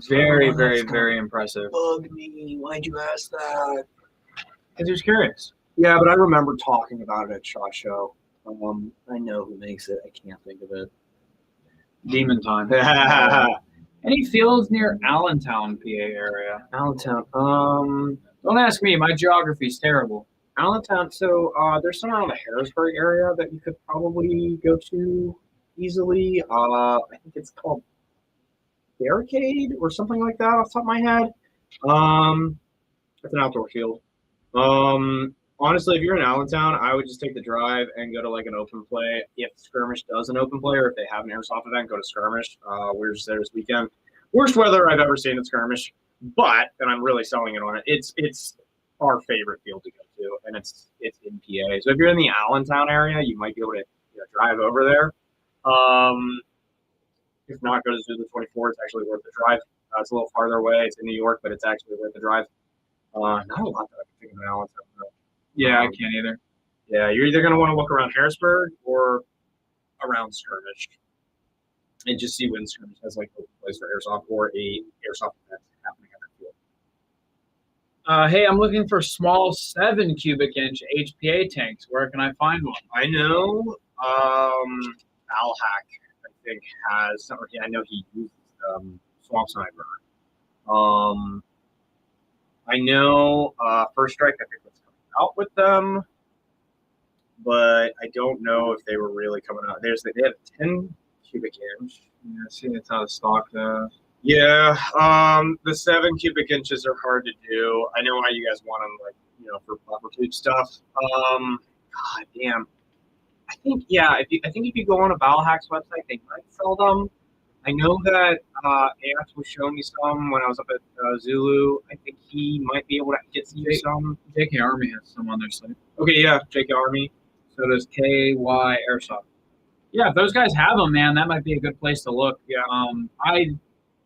very, very, very impressive. Bug me. Why'd you ask that? Because he was curious. Yeah, but I remember talking about it at SHOT Show. I know who makes it. I can't think of it. Demon time. Allentown. Any fields near Allentown, PA area? Don't ask me. My geography's terrible. Allentown. So there's some around the Harrisburg area that you could probably go to easily. I think it's called Barricade or something like that off the top of my head. It's an outdoor field. Honestly, if you're in Allentown, I would just take the drive and go to like an open play. If Skirmish does an open play or if they have an airsoft event, go to Skirmish. We were just there this weekend. Worst weather I've ever seen at Skirmish, but and I'm really selling it on it. It's our favorite field to go to, and it's in PA. So if you're in the Allentown area, you might be able to drive over there. If not, go to Zulu 24. It's actually worth the drive. It's a little farther away. It's in New York, but it's actually worth the drive. Not a lot that I can think of in Allentown, though. Yeah, I can't either. Yeah, you're either going to want to look around Harrisburg or around Skirmish and just see when Skirmish has like a place for airsoft or a airsoft event happening at that field. Hey, I'm looking for small 7 cubic inch HPA tanks. Where can I find one? I know Alhack, I think, has, or I know he uses Swamp Sniper. I know First Strike, I think, was coming out with them, but I don't know if they were really coming out. They have 10 cubic inch. Yeah, see, it's out of stock though. Yeah, the 7 cubic inches are hard to do. I know how you guys want them, like, for buffer tube stuff. God damn. I think if you go on a Ballhack's website, they might sell them. I know that Ant was showing me some when I was up at Zulu. I think he might be able to get some. JK Army has some on their site. Okay, yeah, JK Army. So does KY Airsoft. Yeah, if those guys have them, man, that might be a good place to look. Yeah.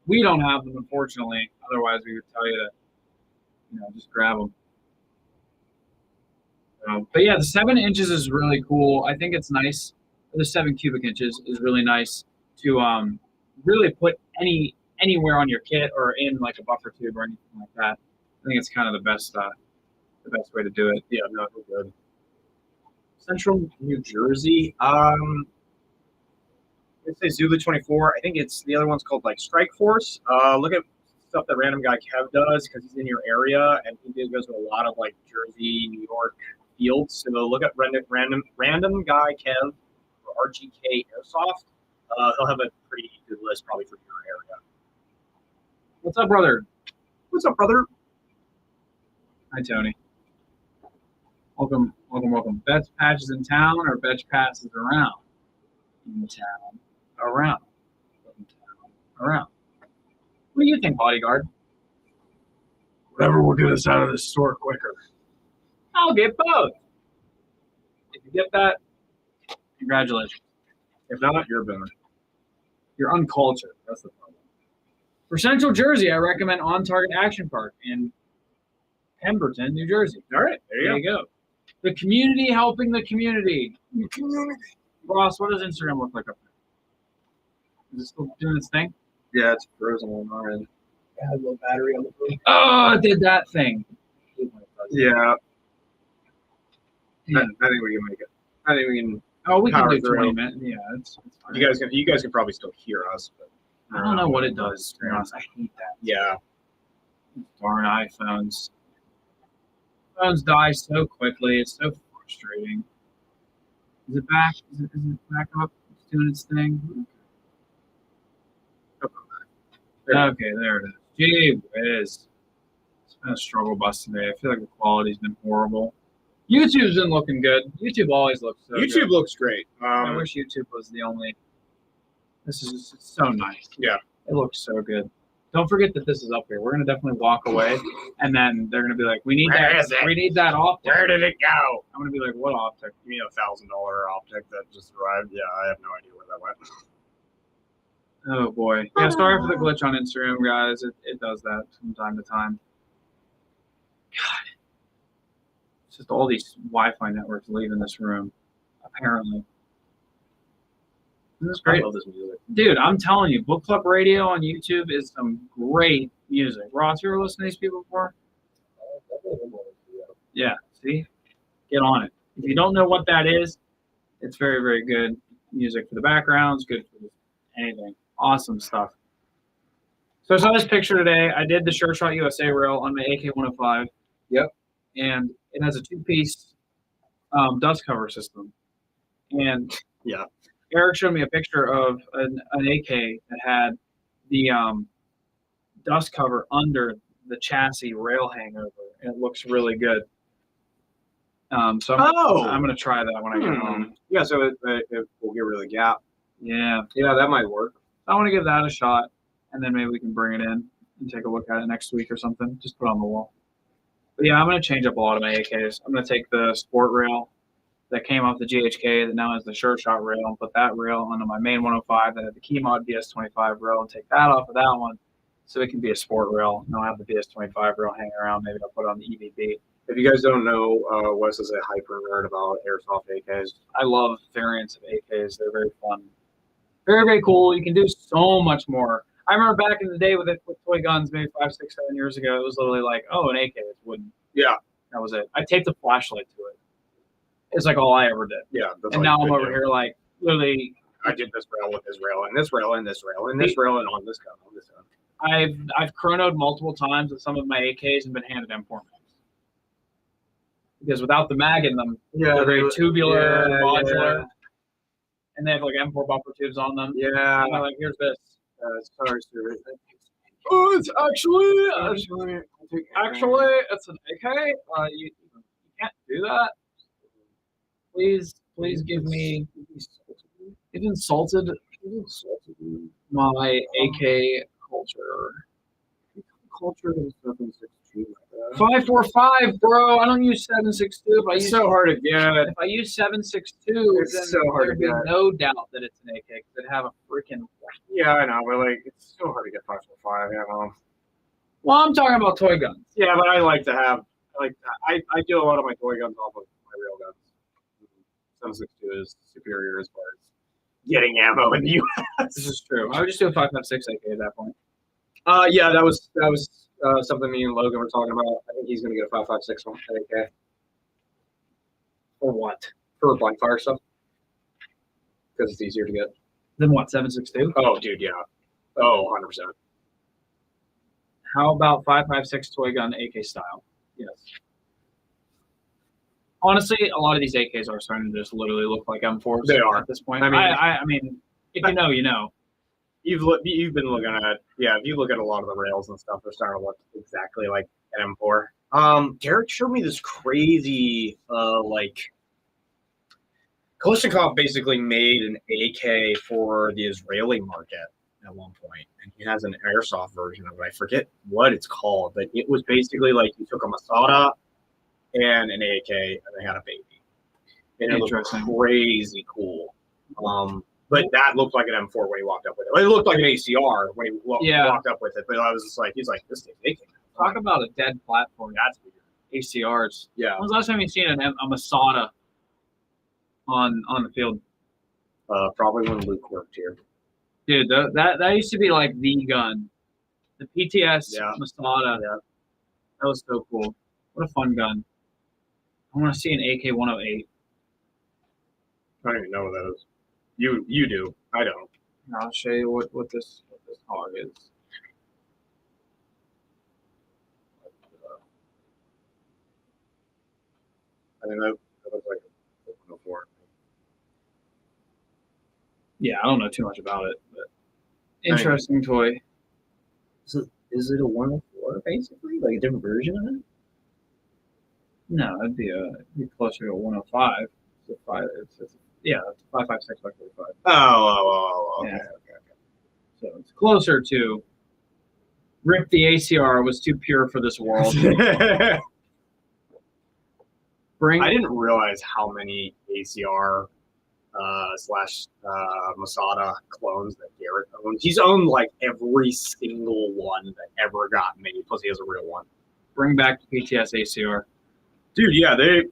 We don't have them, unfortunately. Otherwise, we would tell you to, just grab them. But yeah, the 7 inches is really cool. I think it's nice. The 7 cubic inches is really nice to really put anywhere on your kit or in like a buffer tube or anything like that. I think it's kind of the best way to do it. Yeah, no, good. Central New Jersey. Let's say Zulu 24. I think it's the other one's called like Strike Force. Look at stuff that random guy Kev does because he's in your area and he goes to a lot of like Jersey, New York fields. So look at random guy Kev or RGK Airsoft. He'll have a pretty good list probably for your area. What's up, brother? What's up, brother? Hi, Tony. Welcome. Best patches in town or best passes around? In town. Around. In town. Around. What do you think, bodyguard? Whatever will get us out of this store quicker. I'll get both. If you get that, Congratulations. If not, you're a boomer. You're uncultured. That's the problem. For Central Jersey, I recommend On Target Action Park in Pemberton, New Jersey. All right, there you go. The community helping the community. Ross, what does Instagram look like up there? Is it still doing its thing? Yeah, it's frozen on our end. I had a little battery on the phone. Oh, it did that thing. Yeah. I think we can make it. I think we can. Oh, we can Power do 20 through. minutes. Yeah, it's fine. You guys can probably still hear us, but I don't know what it does. To be honest, I hate that. Yeah. Darn iPhones. Phones die so quickly. It's so frustrating. Is it back? Is it back up? It's doing its thing. Okay, there it is. Gee whiz. It's been a struggle bus today. I feel like the quality's been horrible. YouTube's been looking good. YouTube always looks so YouTube good. looks great. I wish YouTube was the only. This is just, it's so nice. Yeah. It looks so good. Don't forget that this is up here. We're gonna definitely walk away, and then they're gonna be like, "We need Where that. is it? We need that optic." Where did it go? I'm gonna be like, "What optic?" You mean $1,000 optic that just arrived? Yeah, I have no idea where that went. Oh boy. Yeah. Sorry for the glitch on Instagram, guys. It does that from time to time. God. It's just all these Wi-Fi networks leaving this room. Apparently. This is great. I love this music. Dude, I'm telling you, Book Club Radio on YouTube is some great music. Ross, you ever listened to these people before? Yeah, see? Get on it. If you don't know what that is, it's very, very good music for the backgrounds, good for anything. Awesome stuff. So I saw this picture today. I did the Sure Shot USA rail on my AK-105. Yep. And it has a two-piece dust cover system. And Yeah. Eric showed me a picture of an AK that had the dust cover under the chassis rail hangover, and it looks really good. So I'm going to try that when I get home. Yeah, so it will get rid of the gap. Yeah. Yeah, that might work. I want to give that a shot, and then maybe we can bring it in and take a look at it next week or something. Just put it on the wall. But yeah, I'm going to change up a lot of my AKs. I'm going to take the sport rail that came off the GHK that now has the Sure Shot rail and put that rail onto my main 105 that had the Keymod BS25 rail and take that off of that one so it can be a sport rail. And I'll have the BS25 rail hanging around. Maybe I'll put it on the EVB. If you guys don't know, Wes is a hyper nerd about airsoft AKs. I love variants of AKs. They're very fun. Very, very cool. You can do so much more. I remember back in the day with toy guns, maybe 5, 6, 7 years ago, it was literally like, oh, an AK is wooden. Yeah. That was it. I taped a flashlight to it. It's like all I ever did. Yeah. And now I'm over here like literally. I did this rail with this rail and this rail and this rail and this rail and on this gun, on this gun. I've chronoed multiple times with some of my AKs and been handed M4 mags. Because without the mag in them, they're very tubular, modular, and they have like M4 buffer tubes on them. Yeah. And I'm like, here's this. Sorry, sir. Oh, it's actually it's an AK. You can't do that. Please give me. You've insulted my AK culture. Culture is 7.62. 545, bro. I don't use 762. If I use so hard to get. If I use 762, It's then so hard there'd to be get. no doubt that it's an AK because it'd have a freaking. Yeah, I know, but like it's so hard to get 5.45. Yeah, Well, I'm talking about toy guns. yeah, but I like to have I do a lot of my toy guns off of my real guns. 7.62 is superior as far as getting ammo in the U.S. This is true. I would just do a 5.56 AK at that point. Yeah, that was something me and Logan were talking about. I think he's gonna get a 5.56 one at AK. For what? For blind fire stuff. Because it's easier to get. Then what? 762. Oh, dude, yeah. Oh, 100%. How about 5.56 toy gun AK style? Yes. Honestly, a lot of these AKs are starting to just literally look like M4s. They are at this point. I mean- I mean, if you know, you know. You've been looking at if you look at a lot of the rails and stuff, they're starting to look exactly like an M4. Derek showed me this crazy Kalashnikov basically made an AK for the Israeli market at one point, and he has an airsoft version of it. I forget what it's called, but it was basically like you took a Masada and an AK and they had a baby. and it looked Interesting. crazy cool. But that looked like an M4 when he walked up with it. It looked like an ACR when he walked up with it. But I was just like, he's like, this thing's making. Talk about a dead platform. That's weird. ACRs. Yeah. When was the last time you seen a Masada on the field? Probably when Luke worked here. Dude, that used to be like the gun. The PTS Masada. Yeah. That was so cool. What a fun gun. I want to see an AK-108. I don't even know what that is. You do. I don't. I'll show you what this hog is. I think that looks like a 104. Yeah, I don't know too much about it, but interesting toy. So is it a 104 basically, like a different version of it? No, it'd be closer to a 105. It's a 5.56 by 45. Oh, okay. Yeah. So it's closer to. Rip the ACR was too pure for this world. I didn't realize how many ACR slash Masada clones that Garrett owned. He's owned like every single one that ever got made. Plus, he has a real one. Bring back the PTS ACR. Dude, yeah, it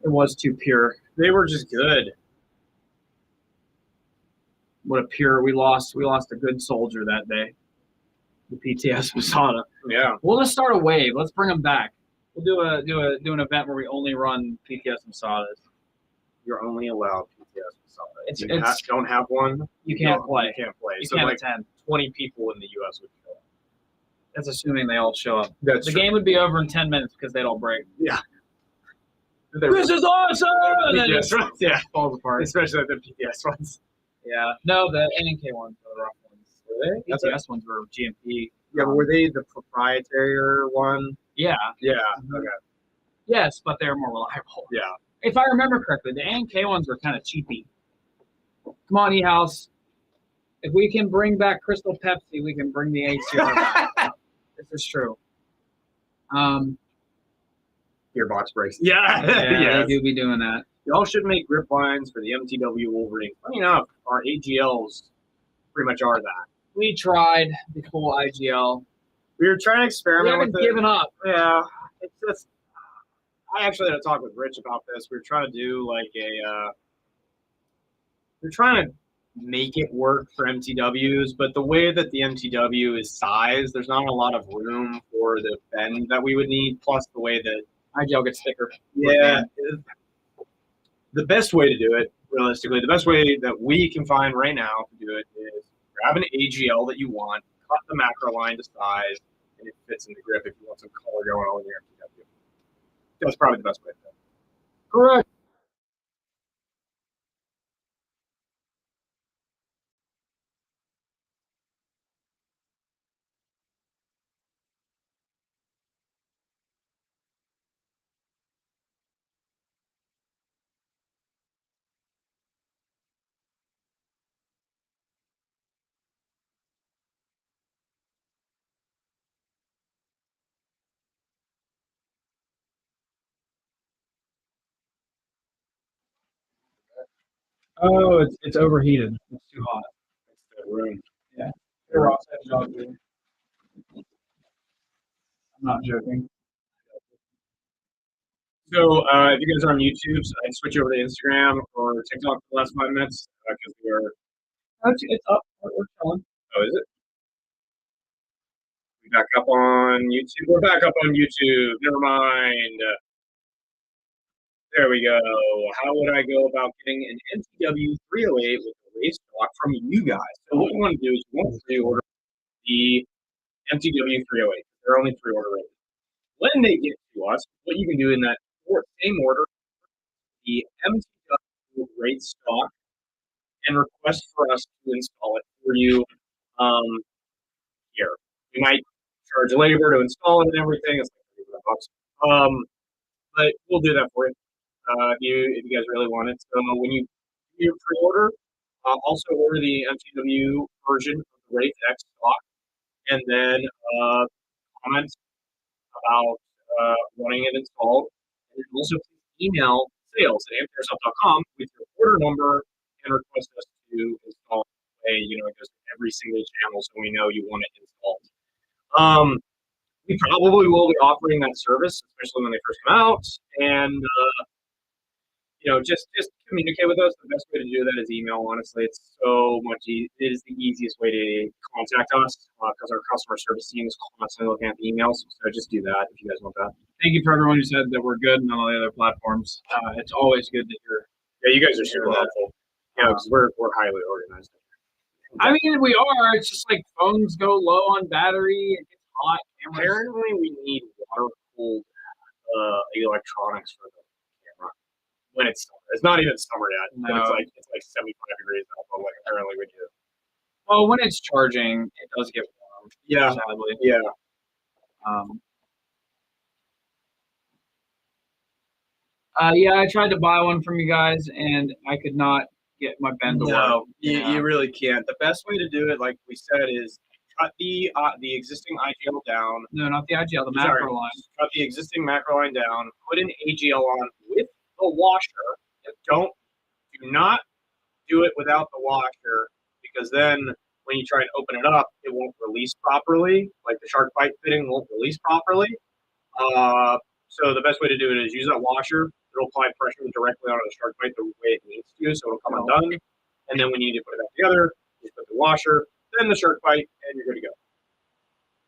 was too pure. They were just good. What a pure. We lost a good soldier that day. The PTS Masada. Yeah. Well, let's start a wave. Let's bring them back. We'll do an event where we only run PTS Masadas. You're only allowed PTS Masada. If you It's don't have one, you can't play. You can't play. You so can't like attend. 20 people in the U.S. would show up. That's assuming they all show up. That's the true. game would be over in 10 minutes because they'd all break. Yeah. This is awesome! And then PTS ones, yeah, falls apart. especially the PTS ones. Yeah. No, the NNK ones were the rough ones. Were they? PTS ones were GMP. Yeah, but were they the proprietary one? Yeah. Yeah. Okay. Yes, but they're more reliable. Yeah. If I remember correctly, the NNK ones were kind of cheapy. Come on, E-House. If we can bring back Crystal Pepsi, we can bring the ACR back. This is true. Your box breaks. Yeah. Yeah, they do be doing that. Y'all should make grip lines for the MTW Wolverine. Funny enough, our AGLs pretty much are that. We tried the full IGL. We were trying to We experiment haven't with it. given up. Yeah. It's just, I actually had a talk with Rich about this. We were trying to do like we're trying to make it work for MTWs, but the way that the MTW is sized, there's not a lot of room for the bend that we would need, plus the way that IGL gets thicker. Yeah. The best way to do it, realistically, the best way that we can find right now to do it is grab an AGL that you want, cut the macro line to size, and it fits in the grip if you want some color going on in your MTW. That's probably the best way to do it. Correct. Oh, it's overheated. It's too hot. It's the room. Yeah. Ross had a job doing. I'm not joking. So if you guys are on YouTube, so I'd switch over to Instagram or TikTok for the last 5 minutes because we were. It's up. We're chilling. Oh, is it? We back up on YouTube. We're back up on YouTube. Never mind. There we go. How would I go about getting an MTW 308 with a race stock from you guys? So what we want to do is we want to pre-order the MTW 308. They're only pre-order rated. When they get to us, what you can do in that same order, the MTW rate stock, and request for us to install it for you here. We might charge labor to install it and everything. It's like $30. But we'll do that for you. If you guys really want it. So when you do your pre-order, also order the MTW version of the Wraith X stock, and then comment about wanting it installed. And also email sales@airsoft.com with your order number and request us to install it. It goes to every single channel so we know you want it installed. We probably will be offering that service, especially when they first come out. And just communicate with us. The best way to do that is email. Honestly, it's so much. It is the easiest way to contact us because our customer service team is constantly looking at the emails. So just do that if you guys want that. Thank you for everyone who said that we're good on all the other platforms. It's always good to hear. Yeah, you guys are super helpful. Yeah, because we're highly organized. I mean, we are. It's just like phones go low on battery. It gets hot. Apparently, we need water-cooled electronics for the camera when it's summer. It's not even summer yet. No. But it's like 75 degrees out, but like apparently we do. Well, when it's charging, it does get warm. Yeah. Sadly. Yeah. Yeah, I tried to buy one from you guys, and I could not get my bend to work. No, you really can't. The best way to do it, like we said, is cut the existing IGL down. No, not the IGL, the macro line. Cut the existing macro line down. Put an AGL on with the washer. Do not do it without the washer, because then when you try and open it up, it won't release properly. Like the shark bite fitting won't release properly. So the best way to do it is use that washer. It'll apply pressure directly onto the shark bite the way it needs to, so it'll come undone. And then when you need to put it back together, just put the washer, then the shark bite, and you're good to go.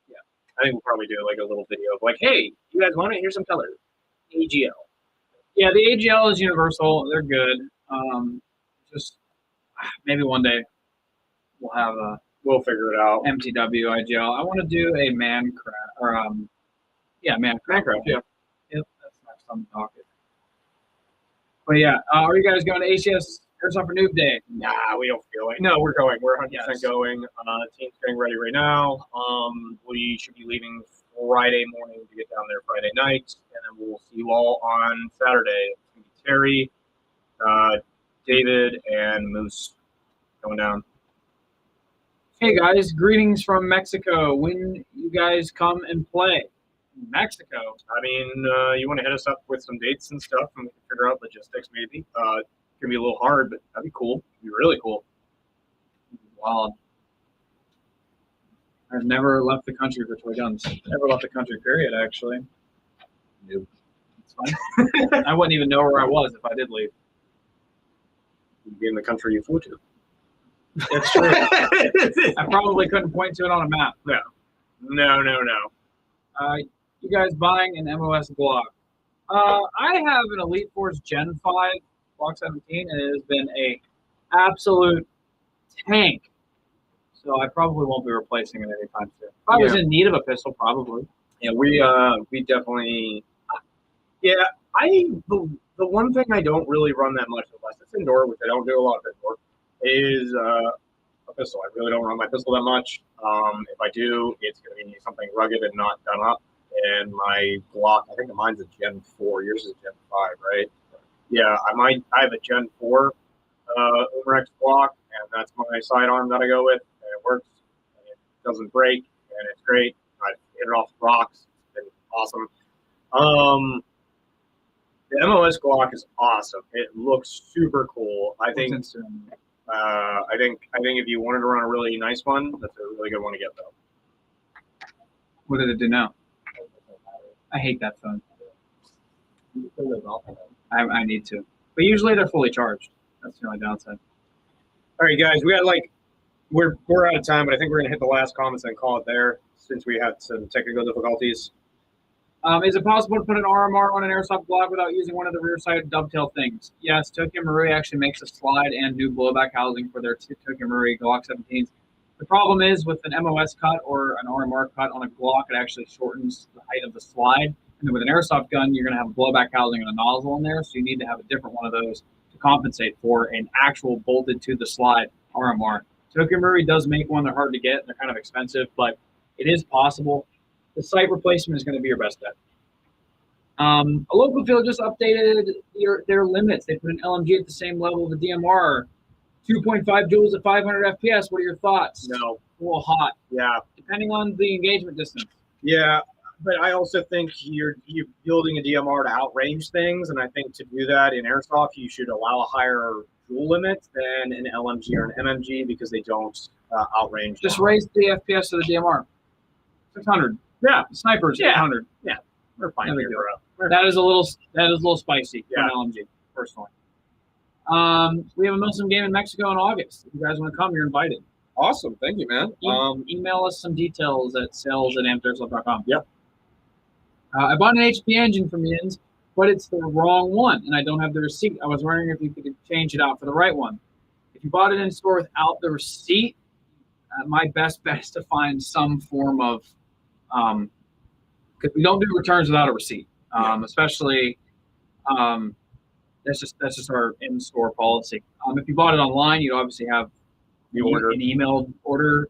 Yeah, I think we'll probably do like a little video of like, hey, you guys want it? Here's some color. AGL. Yeah, the AGL is universal. They're good. Just maybe one day we'll figure it out. MTW IGL. I want to do a man craft man craft. Yeah. Yep, that's next on the docket. But yeah, are you guys going to ACS Airsoft for Noob Day? Nah, we don't feel like. No, we're going. We're 100% going. Team's getting ready right now. We should be leaving Friday morning to get down there Friday night, and then we'll see you all on Saturday. It's going to be Terry, David, and Moose going down. Hey guys, greetings from Mexico. When you guys come and play? Mexico. I mean, you want to hit us up with some dates and stuff, and we can figure out logistics maybe. It's going to be a little hard, but that'd be cool. It'd be really cool. Wild. I've never left the country for toy guns. Never left the country, period, actually. Nope. It's fine. I wouldn't even know where I was if I did leave. You'd be in the country you flew to. That's true. I probably couldn't point to it on a map. No. You guys buying an MOS Glock? I have an Elite Force Gen 5 Glock 17, and it has been a absolute tank. So I probably won't be replacing it anytime soon. If I was in need of a pistol, probably. Yeah, we definitely. Yeah, the one thing I don't really run that much unless it's indoor, which I don't do a lot of indoor, is a pistol. I really don't run my pistol that much. If I do, it's going to be something rugged and not done up. And my Glock, I think mine's a Gen 4. Yours is a Gen 5, right? Yeah, I have a Gen 4 Umarex Glock, and that's my sidearm that I go with, and it works, and it doesn't break, and it's great. I've hit it off the rocks. It's been awesome. The MOS Glock is awesome. It looks super cool. I think if you wanted to run a really nice one, that's a really good one to get, though. What did it do now? I hate that phone. I need to. But usually they're fully charged. That's the only downside. All right, guys, we got we're out of time, but I think we're gonna hit the last comments and call it there since we had some technical difficulties. Is it possible to put an RMR on an Airsoft Glock without using one of the rear side dovetail things? Yes, Tokyo Marui actually makes a slide and new blowback housing for their Tokyo Marui Glock 17s. The problem is with an MOS cut or an RMR cut on a Glock, it actually shortens the height of the slide. And then with an Airsoft gun, you're going to have a blowback housing and a nozzle in there, so you need to have a different one of those to compensate for an actual bolted to the slide RMR. Tokyo Marui does make one. They're hard to get. They're kind of expensive, but it is possible. The sight replacement is going to be your best bet. A local field just updated their limits. They put an LMG at the same level of the DMR. 2.5 joules at 500 FPS. What are your thoughts? No. A little hot. Yeah. Depending on the engagement distance. Yeah. but I also think you're building a DMR to outrange things, and I think to do that in Airsoft, you should allow a higher dual limit than an LMG or an MMG because they don't outrange. Just raise the FPS of the DMR. 600. Yeah, Snipers, Yeah. 800. we're fine There we here, go. bro. That is a little spicy for Yeah. an LMG, personally. We have a Muslim game in Mexico in August. If you guys want to come, you're invited. Awesome, thank you, man. Email us some details at sales@ampedersoft.com. Yep. I bought an HP engine from Yins, but it's the wrong one, and I don't have the receipt. I was wondering if you could change it out for the right one. If you bought it in store without the receipt, my best bet is to find some form of, because we don't do returns without a receipt, especially. That's just our in-store policy. If you bought it online, you'd obviously have The order. an emailed order.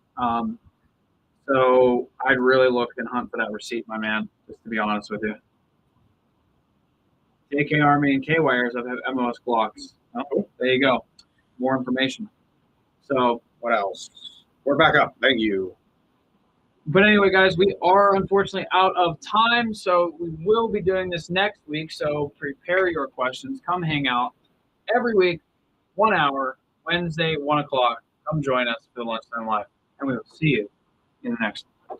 So I'd really look and hunt for that receipt, my man, just to be honest with you. JK Army and K-Wires have MOS Glocks. Oh, there you go. More information. So, What else? We're back up. Thank you. but anyway, guys, we are unfortunately out of time, so we will be doing this next week. So prepare your questions. Come hang out every week, 1 hour, Wednesday, 1 o'clock. Come join us for the Lunchtime Live, and we will see you in the next one.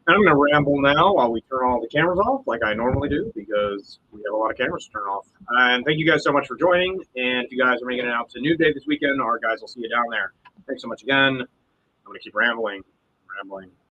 I'm going to ramble now while we turn all the cameras off, like I normally do, because we have a lot of cameras to turn off. And thank you guys so much for joining. And if you guys are making it out to New Day this weekend, our guys will see you down there. Thanks so much again. I'm going to keep rambling.